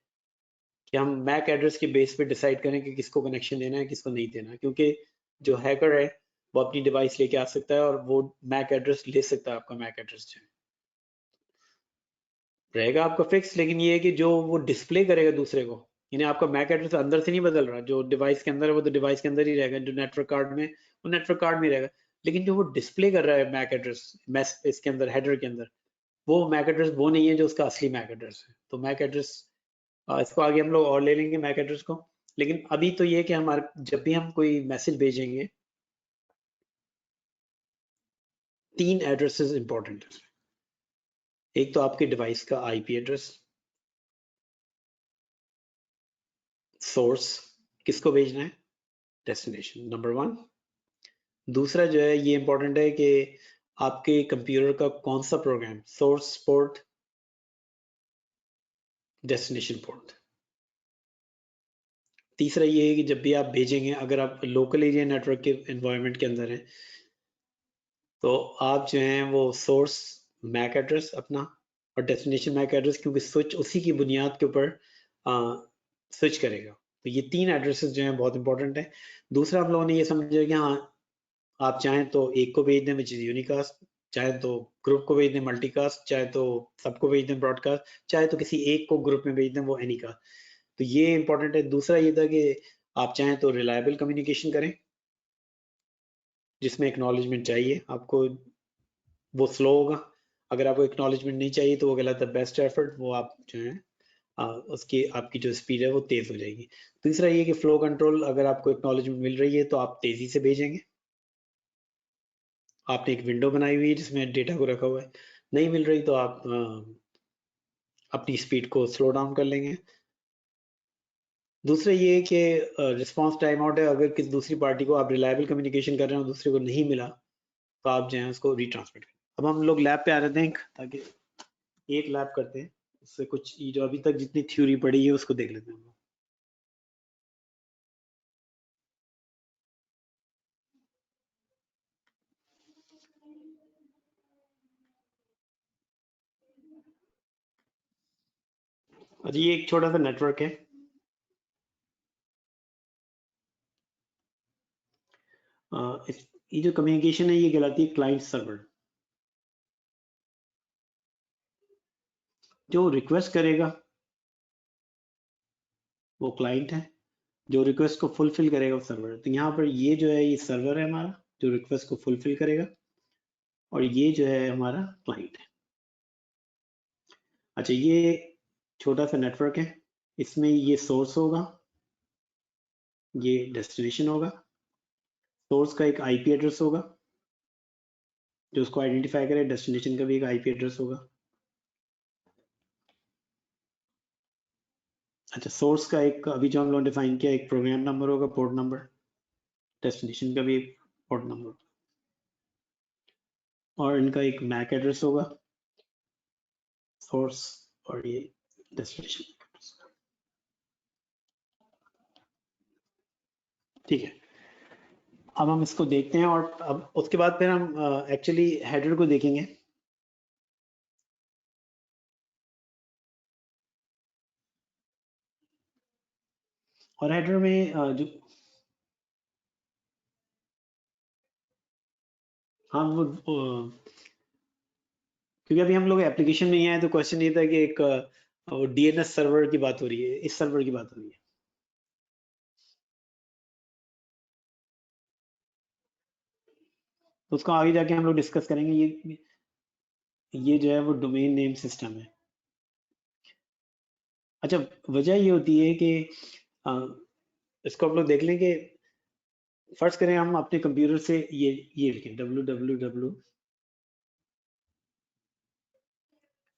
कि हम मैक एड्रेस के बेस पे डिसाइड करें कि किसको कनेक्शन देना है किसको नहीं देना, क्योंकि जो हैकर है वो अपनी डिवाइस लेके आ सकता है और वो मैक एड्रेस ले सकता है। आपका मैक एड्रेस जो रहेगा आपका फिक्स, लेकिन ये है कि जो वो डिस्प्ले करेगा दूसरे को, यानी आपका मैक एड्रेस अंदर से नहीं बदल रहा, जो डिवाइस के अंदर है वो तो डिवाइस के अंदर ही रहेगा, जो नेटवर्क कार्ड में वो नेटवर्क कार्ड में रहेगा। लेकिन जो वो डिस्प्ले कर रहा है मैक एड्रेस इसके अंदर हेडर के अंदर, वो मैक एड्रेस वो नहीं है जो उसका असली मैक एड्रेस है। तो मैक एड्रेस इसको आगे हम लोग और ले लेंगे मैक एड्रेस को, लेकिन अभी तो ये कि हमारे जब भी हम कोई मैसेज भेजेंगे 3 एड्रेसेस इंपॉर्टेंट है। एक तो आपके डिवाइस का आईपी एड्रेस, सोर्स किसको भेजना है, डेस्टिनेशन नंबर 1। दूसरा जो है ये इंपॉर्टेंट है कि आपके कंप्यूटर का कौन सा program, source port, destination port. तीसरा ये है कि जब भी आप भेजेंगे, अगर आप लोकल एरिया नेटवर्क के एनवायरनमेंट के अंदर हैं, तो आप जो हैं वो सोर्स मैक एड्रेस अपना और डेस्टिनेशन मैक एड्रेस, क्योंकि स्विच उसी की बुनियाद के ऊपर स्विच करेगा। तो ये 3 एड्रेसेस जो हैं बहुत इंपॉर्टेंट है। दूसरा हम लोगों ने ये समझा कि हाँ, आप चाहें तो एक को भेज दें विच इज यूनिकास्ट, चाहे तो ग्रुप को भेज दें मल्टीकास्ट, चाहे तो सबको भेज दें ब्रॉडकास्ट, चाहे तो किसी एक को ग्रुप में भेज दें वो एनीकास्ट। तो ये इंपॉर्टेंट है। दूसरा ये था कि आप चाहें तो रिलायबल कम्युनिकेशन करें जिसमें एक्नॉलेजमेंट चाहिए आपको, वो स्लो होगा। अगर आपको एक्नॉलेजमेंट नहीं चाहिए तो वो गलत है, बेस्ट एफर्ट, वो आप जो है उसकी आपकी जो स्पीड है वो तेज हो जाएगी। तीसरा ये कि फ्लो कंट्रोल, अगर आपको एक्नॉलेजमेंट मिल रही है तो आप तेजी से भेजेंगे। आपने एक विंडो बनाई हुई है जिसमें डेटा को रखा हुआ है, नहीं मिल रही तो आप अपनी स्पीड को स्लो डाउन कर लेंगे। दूसरा ये है कि रिस्पांस टाइम आउट है, अगर किसी दूसरी पार्टी को आप रिलायबल कम्युनिकेशन कर रहे हैं और दूसरे को नहीं मिला तो आप जो है उसको रिट्रांसमिट करें। अब हम लोग लैब पे आ रहे थे ताकि एक लैब करते हैं, उससे कुछ जो अभी तक जितनी थ्योरी पढ़ी है उसको देख लेते हैं हम लोग। अच्छा, ये एक छोटा सा नेटवर्क है। ये जो कम्युनिकेशन है ये कहलाती है क्लाइंट सर्वर। जो रिक्वेस्ट करेगा वो क्लाइंट है, जो रिक्वेस्ट को फुलफिल करेगा वो सर्वर है। तो यहाँ पर ये जो है ये सर्वर है हमारा जो रिक्वेस्ट को फुलफिल करेगा, और ये जो है हमारा क्लाइंट है। अच्छा, ये छोटा सा नेटवर्क है, इसमें ये सोर्स होगा, ये डेस्टिनेशन होगा। सोर्स का एक आईपी एड्रेस होगा जो उसको आइडेंटिफाई करे, डेस्टिनेशन का भी एक आईपी एड्रेस होगा। अच्छा, सोर्स का एक अभी जो हम लोग डिफाइन किया एक प्रोग्राम नंबर होगा, पोर्ट नंबर, डेस्टिनेशन का भी एक पोर्ट नंबर, और इनका एक मैक एड्रेस होगा, सोर्स और ये डेस्टिनेशन। ठीक है, अब हम इसको देखते हैं और अब उसके बाद फिर हम एक्चुअली हेडर को देखेंगे। और हेडर में जो हाँ वो क्योंकि अभी हम लोग एप्लीकेशन में ही आए तो क्वेश्चन ये था कि एक डीएनएस सर्वर की बात हो रही है, इस सर्वर की बात हो रही है। तो उसको आगे जाके हम लोग डिस्कस करेंगे। ये जो है वो डोमेन नेम सिस्टम है। अच्छा, वजह ये होती है कि इसको हम लोग देख लें कि फर्ज करें हम अपने कंप्यूटर से ये लिखें www,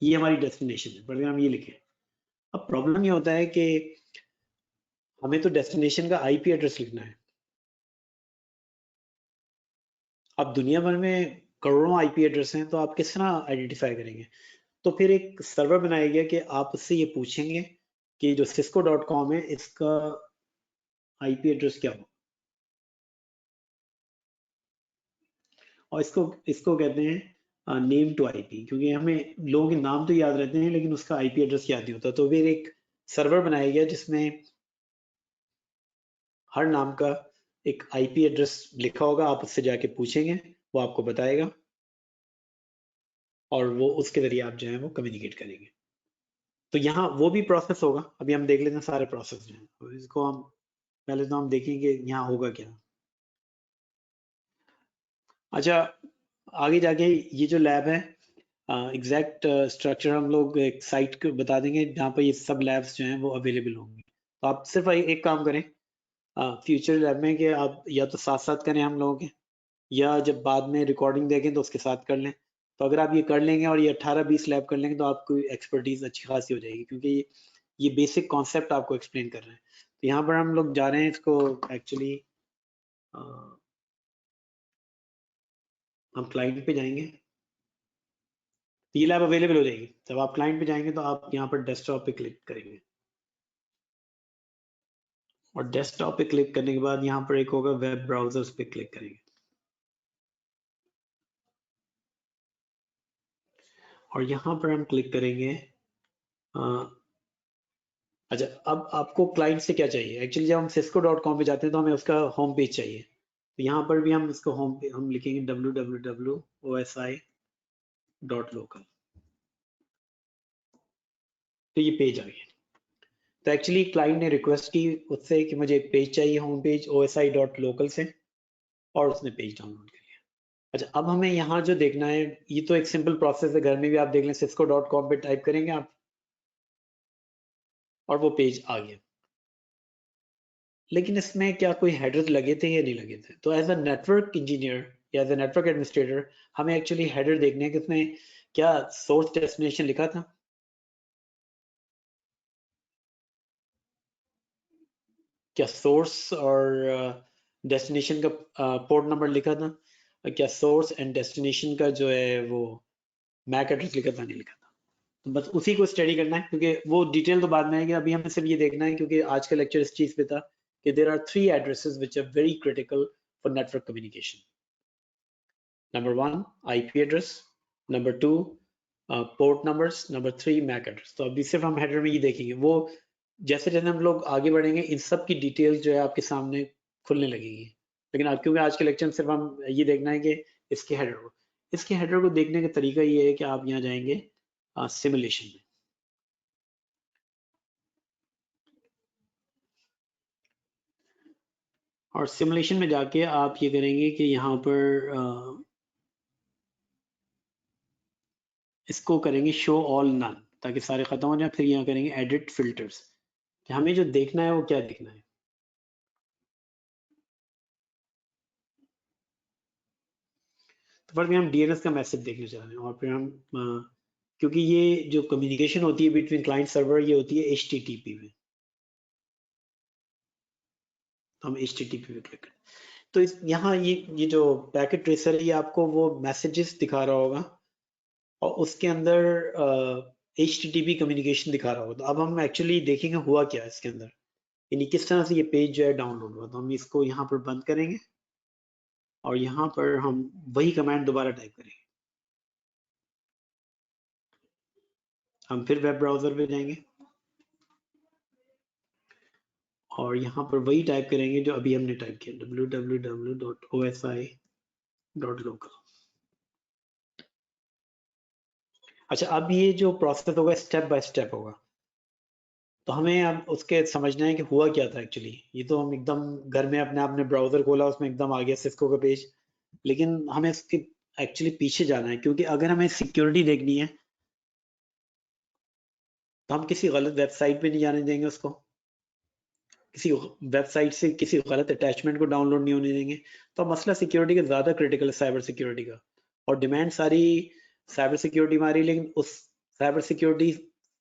ये हमारी डेस्टिनेशन है, पर हम ये लिखें। अब प्रॉब्लम ये होता है कि हमें तो डेस्टिनेशन का आईपी एड्रेस लिखना है। अब दुनिया भर में करोड़ों आईपी एड्रेस हैं, तो आप किस तरह आइडेंटिफाई करेंगे? तो फिर एक सर्वर बनाया गया कि आप उससे ये पूछेंगे कि जो cisco.com है इसका आईपी एड्रेस क्या हो, और इसको इसको कहते हैं नेम टू आईपी, क्योंकि हमें लोगों के नाम तो याद रहते हैं लेकिन उसका आईपी एड्रेस याद नहीं होता। तो फिर एक सर्वर बनाया गया जिसमें हर नाम का एक आईपी एड्रेस लिखा होगा, आप उससे जाके पूछेंगे, वो आपको बताएगा और वो उसके जरिए आप जो है वो कम्युनिकेट करेंगे। तो यहाँ वो भी प्रोसेस होगा, अभी हम देख लेते हैं सारे प्रोसेस जो हैं। तो इसको हम पहले तो हम देखेंगे यहाँ होगा क्या। अच्छा, आगे जाके ये जो लैब है, एग्जैक्ट स्ट्रक्चर हम लोग एक साइट को बता देंगे जहाँ पर ये सब लैब्स जो हैं वो अवेलेबल होंगी। तो आप सिर्फ एक काम करें फ्यूचर लैब में कि आप या तो साथ साथ करें हम लोगों के, या जब बाद में रिकॉर्डिंग देखें तो उसके साथ कर लें। तो अगर आप ये कर लेंगे और ये 18-20 लैब कर लेंगे तो आपको एक्सपर्टीज अच्छी खासी हो जाएगी, क्योंकि ये बेसिक कॉन्सेप्ट आपको एक्सप्लेन कर रहे हैं। तो यहाँ पर हम लोग जा रहे हैं इसको एक्चुअली, हम क्लाइंट पे जाएंगे, तो ये लैब अवेलेबल हो जाएगी। जब आप क्लाइंट पे जाएंगे तो आप यहाँ पर डेस्कटॉप पे क्लिक करेंगे, और डेस्कटॉप पे क्लिक करने के बाद यहाँ पर एक होगा वेब ब्राउजर्स पे क्लिक करेंगे, और यहाँ पर हम क्लिक करेंगे। अच्छा, अब आपको क्लाइंट से क्या चाहिए? एक्चुअली जब हम cisco.com पे जाते हैं तो हमें उसका होम पेज चाहिए। तो यहाँ पर भी हम इसको होम पे हम लिखेंगे www.osi.local, तो ये पेज आ गया। तो एक्चुअली क्लाइंट ने रिक्वेस्ट की उससे कि मुझे एक पेज चाहिए होम पेज osi.local से, और उसने पेज डाउनलोड कर लिया। अच्छा, अब हमें यहाँ जो देखना है, ये तो एक सिंपल प्रोसेस है, घर में भी आप देख लें, cisco.com पे टाइप करेंगे आप और वो पेज आ गया। लेकिन इसमें क्या कोई हेडर लगे थे या नहीं लगे थे? तो एज अ नेटवर्क इंजीनियर या एज अ नेटवर्क एडमिनिस्ट्रेटर हमें एक्चुअली हेडर देखने हैं कि उसमें क्या सोर्स डेस्टिनेशन लिखा था, क्या सोर्स और डेस्टिनेशन का पोर्ट नंबर लिखा था, और क्या सोर्स एंड डेस्टिनेशन का जो है वो मैक एड्रेस लिखा था नहीं लिखा था। तो बस उसी को स्टडी करना है, क्योंकि वो डिटेल तो बाद में आएगी, अभी हमें सिर्फ ये देखना है, क्योंकि आज का लेक्चर इस चीज पे था कि there are 3 addresses which are very critical for network communication. Number 1 IP address, number 2 port numbers, number 3 MAC address. तो अभी सिर्फ हम हेडर में ये देखेंगे, वो जैसे जैसे हम लोग आगे बढ़ेंगे इन सब की डिटेल्स जो है आपके सामने खुलने लगेगी। लेकिन आज क्योंकि आज के लेक्चर में सिर्फ हम ये देखना है कि इसके हेडर को देखने का तरीका ये है कि आप यहाँ जाएंगे सिमुलेशन में, और सिमुलेशन में जाके आप ये करेंगे कि यहाँ पर इसको करेंगे शो ऑल नन, ताकि सारे खत्म हो जाए। फिर यहाँ करेंगे एडिट फिल्टर्स, कि हमें जो देखना है वो क्या देखना है। तो फर्स्ट में हम डीएनएस का मैसेज देखने जा रहे हैं, और फिर हम क्योंकि ये जो कम्युनिकेशन होती है बिटवीन क्लाइंट सर्वर ये होती है HTTP में, तो हम HTTP पे क्लिक करें। तो यहाँ ये जो पैकेट ट्रेसर है ये आपको वो मैसेजेस दिखा रहा होगा, और उसके अंदर HTTP कम्युनिकेशन दिखा रहा होगा। तो अब हम एक्चुअली देखेंगे हुआ क्या है इसके अंदर, यानी किस तरह से ये पेज जो है डाउनलोड हुआ। तो हम इसको यहाँ पर बंद करेंगे, और यहाँ पर हम वही कमांड दोबारा टाइप करेंगे। हम फिर वेब ब्राउजर पे जाएंगे, और यहाँ पर वही टाइप करेंगे जो अभी हमने टाइप किया, www.osi.local। अच्छा, अब ये जो प्रोसेस होगा स्टेप बाय स्टेप होगा, तो हमें अब उसके समझना है कि हुआ क्या था एक्चुअली। ये तो हम एकदम घर में अपने आपने ब्राउजर खोला उसमें एकदम आ गया सिस्को का पेज, लेकिन हमें इसके एक्चुअली पीछे जाना है, क्योंकि अगर हमें सिक्योरिटी देखनी है तो हम किसी गलत वेबसाइट पे नहीं जाने देंगे उसको, किसी वेबसाइट से किसी गलत अटैचमेंट को डाउनलोड नहीं होने देंगे। तो मसला सिक्योरिटी का ज़्यादा क्रिटिकल है, साइबर सिक्योरिटी का, और डिमांड सारी साइबर सिक्योरिटी में आ रही है, लेकिन उस साइबर सिक्योरिटी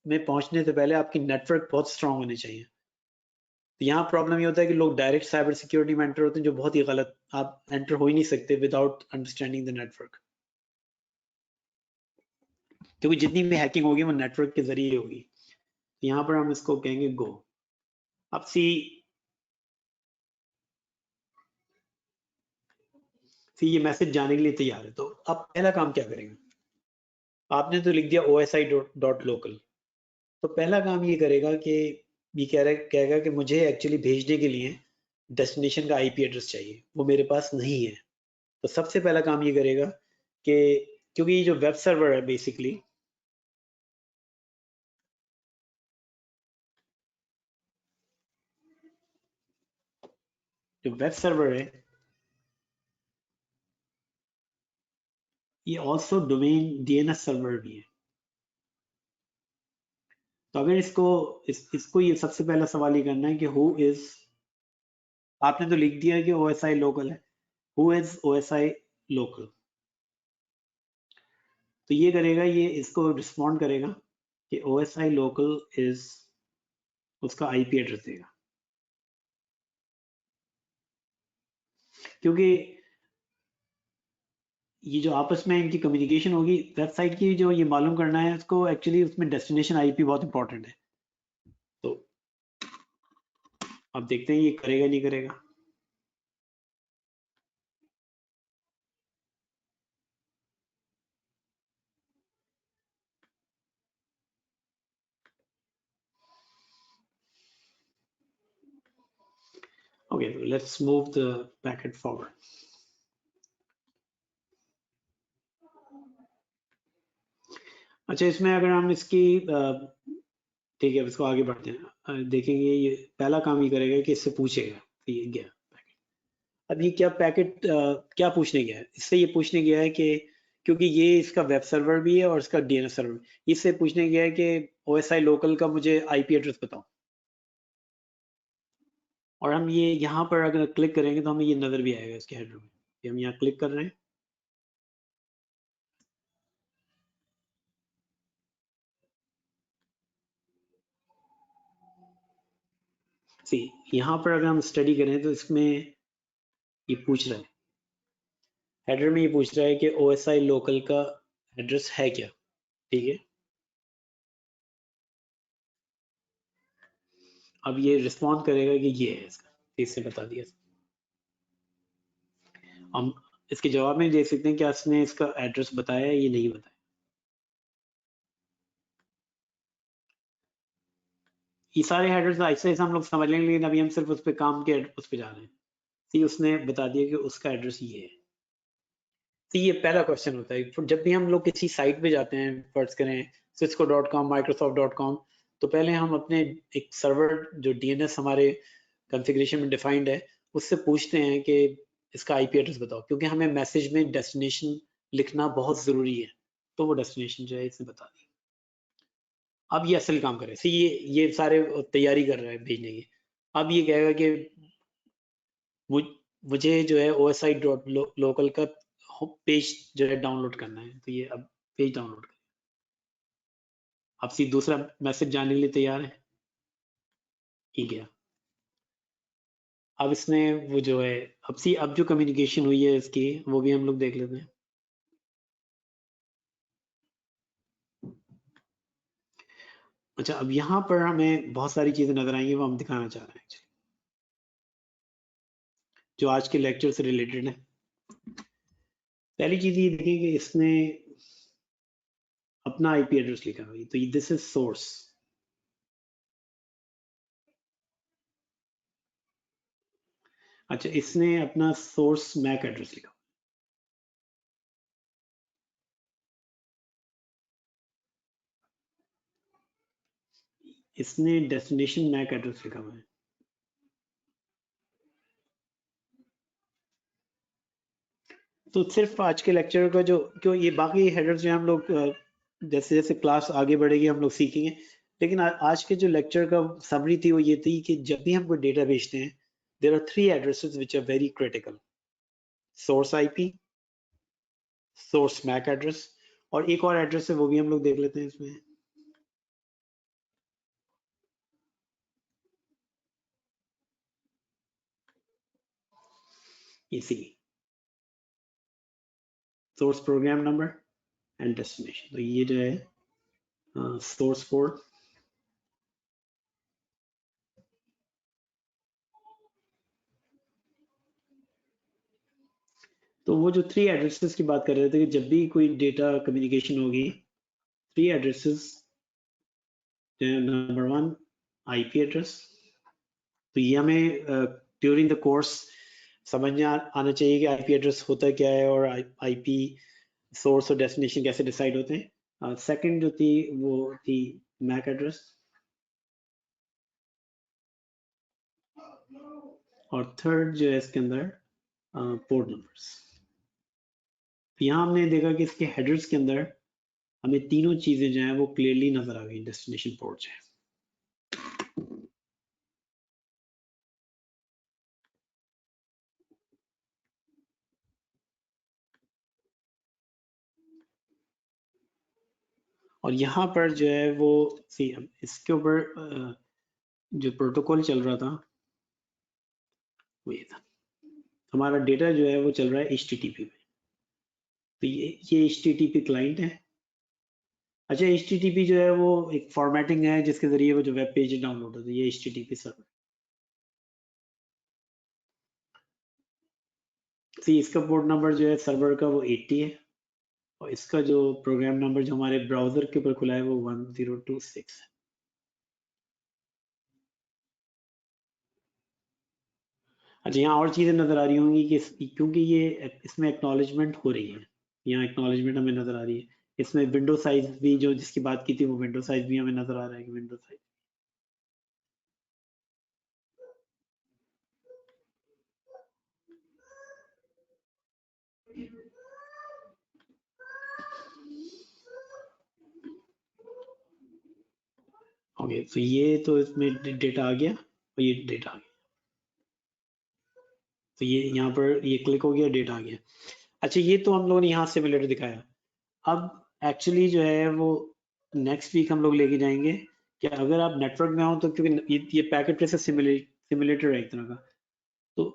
में पहुंचने से पहले आपकी नेटवर्क बहुत स्ट्रांग होने चाहिए। तो यहाँ प्रॉब्लम ये होता है कि लोग डायरेक्ट साइबर सिक्योरिटी में एंटर होते हैं, जो बहुत ही गलत, आप एंटर हो ही नहीं सकते विदाउट अंडरस्टैंडिंग द नेटवर्क, क्योंकि जितनी भी हैकिंग होगी वो नेटवर्क के जरिए होगी। तो यहाँ पर हम इसको कहेंगे गो। अब सी ये मैसेज जाने के लिए तैयार है। तो अब पहला काम क्या करेंगे, आपने तो लिख दिया osi.local, तो पहला काम ये करेगा कि ये कहेगा कि मुझे एक्चुअली भेजने के लिए डेस्टिनेशन का IP एड्रेस चाहिए, वो मेरे पास नहीं है। तो सबसे पहला काम ये करेगा कि क्योंकि ये जो वेब सर्वर है बेसिकली, जो वेब सर्वर है ये ऑल्सो डोमेन डीएनएस सर्वर भी है। तो अगर इसको ये सबसे पहला सवाल ये करना है कि हु इज, आपने तो लिख दिया कि ओएसआई लोकल है, हु इज ओएसआई लोकल। तो ये करेगा, ये इसको रिस्पॉन्ड करेगा कि ओएसआई लोकल इज, उसका आईपी एड्रेस देगा, क्योंकि ये जो आपस में इनकी कम्युनिकेशन होगी वेबसाइट की, जो ये मालूम करना है उसको, एक्चुअली उसमें डेस्टिनेशन आईपी बहुत इंपॉर्टेंट है। तो अब देखते हैं ये करेगा नहीं करेगा। Okay, let's move the packet forward. अच्छा, इसमें अगर हम इसकी ठीक है, इसको आगे बढ़ते हैं, देखेंगे ये पहला काम ये करेगा कि इससे पूछेगा कि ये गया पैकेट। अब ये क्या पैकेट क्या पूछने गया है, इससे ये पूछने गया है कि क्योंकि ये इसका वेब सर्वर भी है और इसका डीएनएस सर्वर, इससे पूछने गया है कि ओएसआई लोकल का मुझे आईपी एड्रेस बताओ। और हम ये यहाँ पर अगर क्लिक करेंगे तो हमें ये नजर भी आएगा इसके हेडर में, हम यहाँ क्लिक कर रहे हैं। सी, यहाँ पर अगर हम स्टडी करें तो इसमें ये पूछ रहा है, हेडर में ये पूछ रहा है कि ओएसआई लोकल का एड्रेस है क्या, ठीक है। अब ये रिस्पॉन्ड करेगा कि ये है इसका, इससे बता दिया। हम इसके जवाब में देख सकते हैं कि इसने इसका एड्रेस बताया है, ये नहीं बताया। ये सारे हेडर्स ऐसे ऐसे हम लोग समझ लेंगे, लेकिन अभी हम सिर्फ उस पर काम के उस पर जा रहे हैं। सी, उसने बता दिया कि उसका एड्रेस ये है। सी, ये पहला क्वेश्चन होता है जब भी हम लोग किसी साइट पे जाते हैं, फर्ज करें cisco.com, microsoft.com, तो पहले हम अपने एक सर्वर जो डीएनएस हमारे कॉन्फ़िगरेशन में डिफाइंड है, उससे पूछते हैं कि इसका आईपी एड्रेस बताओ, क्योंकि हमें मैसेज में डेस्टिनेशन लिखना बहुत जरूरी है। तो वो डेस्टिनेशन जो है इसे बता दी। अब ये असल काम करे, सी ये सारे तैयारी कर रहा है भेजने की। अब ये कहेगा कि मुझे जो है OSI.local का पेज जो है डाउनलोड करना है, तो ये अब पेज डाउनलोड करें। अब सी दूसरा मैसेज जाने के लिए तैयार है, ठीक है। अब इसने वो जो है, अब जो कम्युनिकेशन हुई है इसकी, वो भी हम लोग देख लेते हैं। अच्छा, अब यहाँ पर हमें बहुत सारी चीजें नजर आएंगी, वो हम दिखाना चाह रहे हैं actually, जो आज के लेक्चर से रिलेटेड है। पहली चीज ये देखिए कि इसने अपना आईपी एड्रेस लिखा हुआ है, तो दिस इज सोर्स। अच्छा, इसने अपना सोर्स मैक एड्रेस लिखा, इसने डेस्टिनेशन मैक एड्रेस लिखा हुआ है। तो सिर्फ आज के लेक्चर का जो क्यों ये बाकी हेडर्स जो हम लोग जैसे जैसे क्लास आगे बढ़ेगी हम लोग सीखेंगे, लेकिन आज के जो लेक्चर का समरी थी वो ये थी कि जब भी हम कोई डेटा भेजते हैं, there are 3 addresses which are very critical, source IP, source MAC address, और एक और एड्रेस है वो भी हम लोग देख लेते हैं इसमें। इसी source program number and destination, तो ये जो है सोर्स पोर्ट, तो वो जो 3 एड्रेसेस की बात कर रहे थे कि जब भी कोई डेटा कम्युनिकेशन होगी, 3 एड्रेसेस, नंबर 1 आईपी एड्रेस, तो ये हमें ड्यूरिंग द कोर्स समझ में आना चाहिए कि आईपी एड्रेस होता क्या है और आईपी सोर्स और डेस्टिनेशन कैसे डिसाइड होते हैं। सेकंड जो थी वो थी मैक एड्रेस, और थर्ड जो है इसके अंदर पोर्ट नंबर्स। यहाँ हमने देखा कि इसके हेडर्स के अंदर हमें तीनों चीजें जो हैं वो क्लियरली नजर आ गई डेस्टिनेशन पोर्ट है। और यहाँ पर जो है वो इसके ऊपर जो प्रोटोकॉल चल रहा था वो ये था, हमारा डेटा जो है वो चल रहा है HTTP पे। तो ये HTTP क्लाइंट है। अच्छा, HTTP जो है वो एक फॉर्मेटिंग है जिसके जरिए वो जो वेब पेज डाउनलोड होता है, ये HTTP सर्वर। सी इसका पोर्ट नंबर जो है सर्वर का वो 80 है और इसका जो प्रोग्राम नंबर जो हमारे ब्राउजर के ऊपर खुला है वो 1026 है। अच्छा, यहाँ और चीजें नजर आ रही होंगी कि क्योंकि ये इसमें एक्नॉलेजमेंट हो रही है, यहाँ एक्नॉलेजमेंट हमें नजर आ रही है। इसमें विंडो साइज भी जो जिसकी बात की थी वो विंडो साइज भी हमें नजर आ रहा है कि विंडो साइज। ओके, तो ये तो इसमें डेटा आ गया और ये डेटा आ गया, तो ये यहाँ पर ये क्लिक हो गया, डेटा आ गया। अच्छा, ये तो हम लोगों ने यहाँ सिमुलेटर दिखाया। अब एक्चुअली जो है वो नेक्स्ट वीक हम लोग लेके जाएंगे कि अगर आप नेटवर्क में हो तो, क्योंकि ये पैकेट ट्रेसर सिमुलेटर है एक तरह का, तो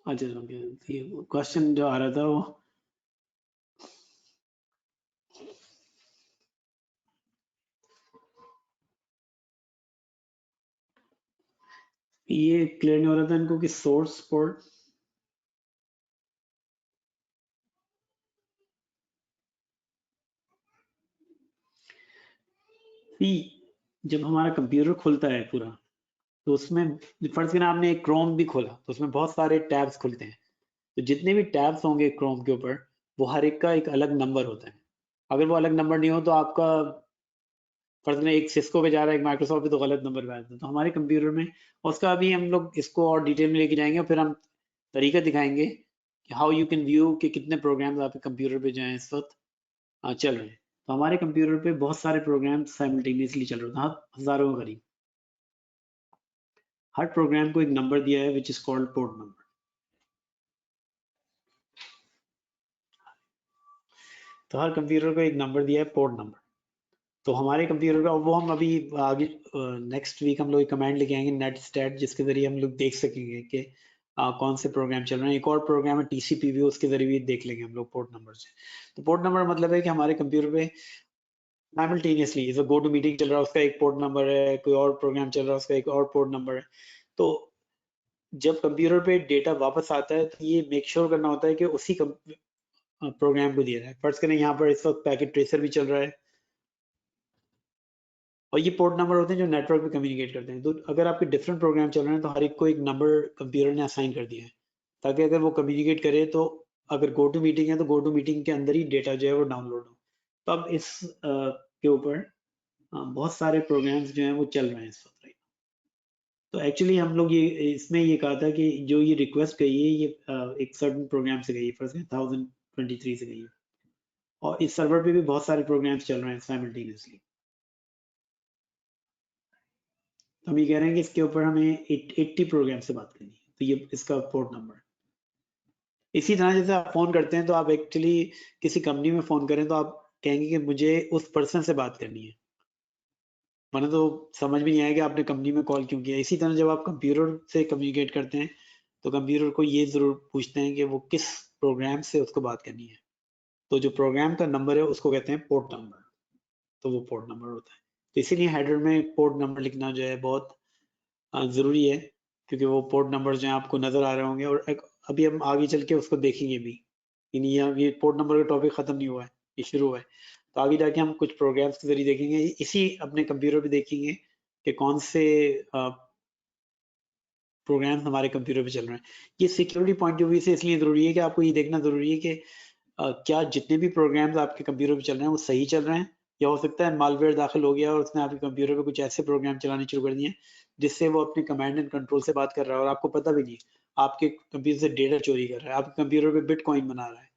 अच्छा ये क्वेश्चन जो आ रहा था वो ये क्लियर नहीं हो रहा था इनको कि सोर्स पोर्ट जब हमारा कंप्यूटर खुलता है पूरा तो उसमें फर्ज करें आपने एक क्रोम भी खोला तो उसमें बहुत सारे टैब्स खुलते हैं। तो जितने भी टैब्स होंगे क्रोम के ऊपर वो हर एक का एक अलग नंबर होता है। अगर वो अलग नंबर नहीं हो तो आपका फर्ज करें एक सिस्को पे जा रहा है, एक माइक्रोसॉफ्ट पे, तो गलत नंबर पे आता है। तो हमारे कंप्यूटर में उसका अभी हम लोग इसको और डिटेल में लेके जाएंगे और फिर हम तरीका दिखाएंगे कि हाउ यू कैन व्यू कि कितने प्रोग्राम्स आपके कंप्यूटर पे जो हैं इस वक्त चल रहे हैं। तो हमारे कंप्यूटर पे बहुत सारे प्रोग्राम साइमल्टेनियसली चल रहे हैं, हजारों के करीब। हर प्रोग्राम को एक नंबर दिया है which is called port number. तो हर कंप्यूटर को एक नंबर दिया है पोर्ट नंबर। तो हमारे कंप्यूटर का वो हम अभी आगे नेक्स्ट वीक हम लोग एक कमांड लेके आएंगे नेट स्टैट, जिसके जरिए हम लोग देख सकेंगे कि कौन से प्रोग्राम चल रहे हैं। एक और प्रोग्राम है TCPV, उसके जरिए भी देख लेंगे हम लोग पोर्ट नंबर से। तो पोर्ट नंबर मतलब है कि हमारे कंप्यूटर पे साइमल्टेनियसली जैसे गो टू मीटिंग चल रहा है उसका एक पोर्ट नंबर है, कोई और प्रोग्राम चल रहा है उसका एक और पोर्ट नंबर है। तो जब कंप्यूटर पे डेटा वापस आता है तो ये मेक श्योर करना होता है कि उसी प्रोग्राम को दिया जाए। फर्ज करें यहाँ पर इस वक्त पैकेट ट्रेसर भी चल रहा है और ये पोर्ट नंबर होते हैं जो नेटवर्क पे कम्युनिकेट करते हैं। तो अगर आपके डिफरेंट प्रोग्राम चल रहे हैं तो हर एक को एक नंबर कंप्यूटर ने असाइन कर दिया है ताकि अगर वो कम्युनिकेट करे तो अगर गो टू मीटिंग है तो गो टू मीटिंग के अंदर ही डेटा जो है वो डाउनलोड हो। तो अब इस के ऊपर बहुत सारे प्रोग्राम्स जो हैं वो चल रहे हैं इस वक्त। तो एक्चुअली हम लोग ये इसमें ये कहा था कि जो ये रिक्वेस्ट गई है ये एक सर्टन प्रोग्राम से गई है, फर्स्ट 1023 से गई है और इस सर्वर पे भी बहुत सारे प्रोग्राम्स चल रहे हैं साइमल्टेनियसली। तो हम ये कह रहे हैं कि इसके ऊपर हमें 80 प्रोग्राम से बात करनी है, तो ये इसका पोर्ट नंबर। इसी तरह जैसे आप फोन करते हैं तो आप एक्चुअली किसी कंपनी में फोन करें तो आप कहेंगे कि मुझे उस पर्सन से बात करनी है, वरना तो समझ में नहीं आएगा आपने कंपनी में कॉल क्यों किया। इसी तरह जब आप कंप्यूटर से कम्युनिकेट करते हैं तो कंप्यूटर को ये जरूर पूछते हैं कि वो किस प्रोग्राम से उसको बात करनी है। तो जो प्रोग्राम का नंबर है उसको कहते हैं पोर्ट नंबर, तो वो पोर्ट नंबर होता है। तो इसीलिए हेडर में पोर्ट नंबर लिखना जो है बहुत जरूरी है, क्योंकि वो पोर्ट नंबर जो है आपको नजर आ रहे होंगे और अभी हम आगे चल के उसको देखेंगे भी। ये पोर्ट नंबर का टॉपिक खत्म नहीं हुआ है, ये शुरू हुआ है। तो आगे जाके हम कुछ प्रोग्राम्स के जरिए देखेंगे, इसी अपने कंप्यूटर पे देखेंगे कि कौन से प्रोग्राम्स हमारे कंप्यूटर पे चल रहे हैं। ये सिक्योरिटी पॉइंट ऑफ व्यू से इसलिए ज़रूरी है कि आपको ये देखना ज़रूरी है कि क्या जितने भी प्रोग्राम्स आपके कंप्यूटर पे चल रहे हैं वो सही चल रहे हैं, या हो सकता है मालवेयर दाखिल हो गया और उसने आपके कंप्यूटर पे कुछ ऐसे प्रोग्राम चलाने शुरू कर दिए जिससे वो अपने कमांड एंड कंट्रोल से बात कर रहा है और आपको पता भी नहीं, आपके कंप्यूटर से डेटा चोरी कर रहा है, आपके कंप्यूटर पे बिटकॉइन बना रहा है,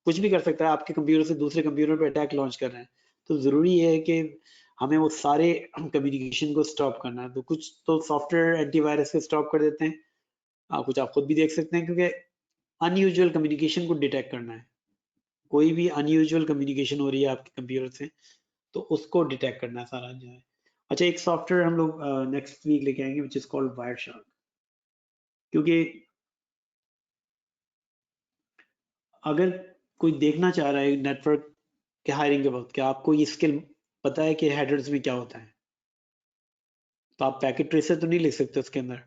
कुछ भी कर सकता है, आपके कंप्यूटर से दूसरे कंप्यूटर पे अटैक लॉन्च कर रहे हैं। तो ज़रूरी है कि हमें वो सारे कम्युनिकेशन को स्टॉप करना है। तो कुछ तो सॉफ्टवेयर एंटीवायरस के स्टॉप कर देते हैं, कुछ आप खुद भी देख सकते हैं, क्योंकि अनयूजुअल कम्युनिकेशन को डिटेक्ट करना है। कोई भी अनयूजुअल कम्युनिकेशन हो रही है आपके कंप्यूटर से तो उसको डिटेक्ट करना है सारा जो है। अच्छा, एक सॉफ्टवेयर हम लोग नेक्स्ट वीक लेके आएंगे विच इज कॉल्ड वायरशार्क, क्योंकि अगर कोई देखना चाह रहा है नेटवर्क के हायरिंग के वक्त, क्या आपको ये स्किल पता है कि हेडर्स में क्या होता है, तो आप पैकेट ट्रेसर तो नहीं लिख सकते उसके अंदर।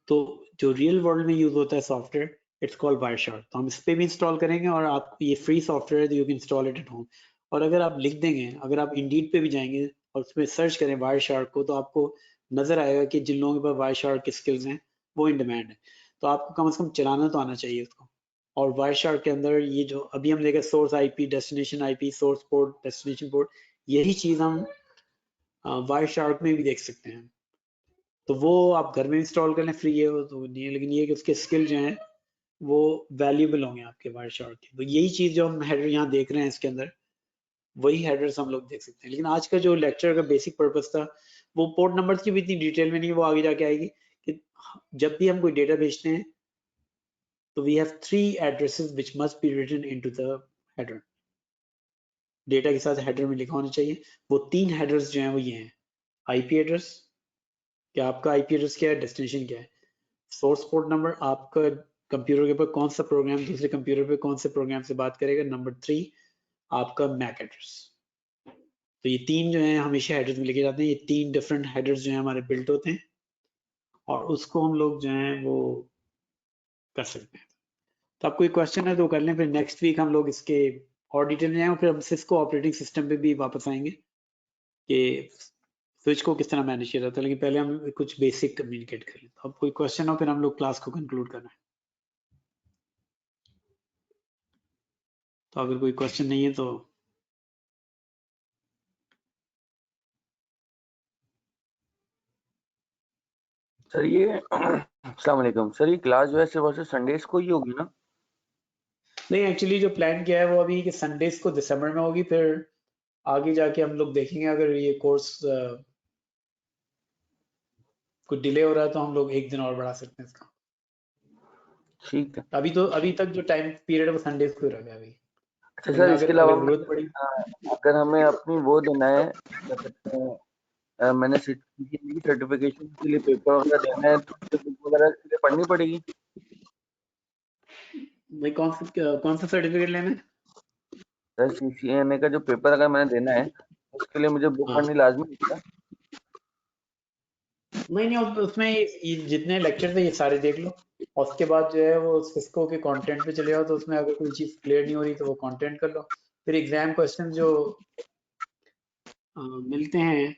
तो जो रियल वर्ल्ड में यूज होता है सॉफ्टवेयर, इट्स कॉल्ड वायरशार्क। तो हम इस पे भी इंस्टॉल करेंगे और आप ये फ्री सॉफ्टवेयर है, you can install it at home. और अगर आप लिख देंगे, अगर आप इंडीड पे भी जाएंगे और उसमें सर्च करें वायरशार्क को, तो आपको नजर आएगा कि जिन लोगों के पास वायरशार्क की स्किल्स हैं वो इन डिमांड है। तो आपको कम से कम चलाना तो आना चाहिए उसको। और वायरशार्क के अंदर ये जो अभी हम लेकर source IP, destination IP, source port, destination port, यही चीज हम वायरशार्क में भी देख सकते हैं। तो वो आप घर में इंस्टॉल कर लें, फ्री है वो तो नहीं है, लेकिन ये कि उसके स्किल जो हैं वो वैल्यूएबल होंगे आपके वायरशार्क के। तो यही चीज जो हम हेडर यहाँ देख रहे हैं इसके अंदर, वही हेडर्स हम लोग देख सकते हैं। लेकिन आज का जो लेक्चर का बेसिक पर्पस था वो पोर्ट नंबर्स की भी इतनी डिटेल में नहीं, वो आगे जाके आएगी कि जब भी हम कोई डेटा भेजते हैं तो we have 3 addresses which must be written into the header. Data के साथ हेडर में लिखा होना चाहिए। वो 3 हेडर्स जो हैं वो ये हैं: आईपी एड्रेस, क्या आपका आईपी एड्रेस क्या है, डेस्टिनेशन क्या है, सोर्स पोर्ट नंबर, आपका कंप्यूटर के ऊपर कौन सा प्रोग्राम दूसरे कंप्यूटर पे कौन से प्रोग्राम से बात करेगा, नंबर 3 आपका मैक एड्रेस। तो ये 3 जो है हमेशा हेडर्स में लिखे जाते हैं। ये 3 डिफरेंट हेडर्स जो है हमारे बिल्ट होते हैं और उसको हम लोग जो है वो कर सकते हैं। तो आपको कोई क्वेश्चन है तो कर लें, फिर नेक्स्ट वीक हम लोग इसके और डिटेल में जाएंगे, फिर हम सिस्को ऑपरेटिंग सिस्टम पे भी वापस आएंगे कि स्विच को किस तरह मैनेज किया जाता है। लेकिन पहले हम कुछ बेसिक कम्युनिकेट कर लें। तो अब कोई क्वेश्चन हो फिर हम लोग क्लास को कंक्लूड करना है। तो अगर कोई क्वेश्चन नहीं है तो सर ये अस्सलाम वालेकुम सर, ये क्लास जो है सिर्फ संडेज को ही होगी ना? नहीं, एक्चुअली जो प्लान किया है वो अभी कि संडेज को दिसंबर में होगी, फिर आगे जाके हम लोग देखेंगे अगर ये कोर्स कुछ डिले हो रहा है तो हम लोग एक दिन और बढ़ा सकते हैं इसका। ठीक है। अभी तक जो टाइम पीरियड है वो संडेज को ही रह गया अभी। अच्छा सर, इसके अगर अलावा जरूरत पड़ी, अगर हमें अपनी वो देना है, क्या कहते हैं, मैंने सर्टिफिकेशन के लिए पेपर वगैरह देना है तो बुक वगैरह के लिए पढ़नी पड़ेगी? भाई कौन सा सर्टिफिकेट लेना है? सर CCNA का जो पेपर अगर मैंने देना है उसके लिए मुझे बुक हाँ। पढ़नी लाजमी है क्या? नहीं, उसमें ये जितने लेक्चर थे ये सारे देख लो और उसके बाद जो है वो सिस्को के कंटेंट पे चले जाओ। तो उसमें अगर कोई चीज क्लियर नहीं हो रही तो वो कंटेंट कर लो। फिर एग्जाम क्वेश्चन जो मिलते हैं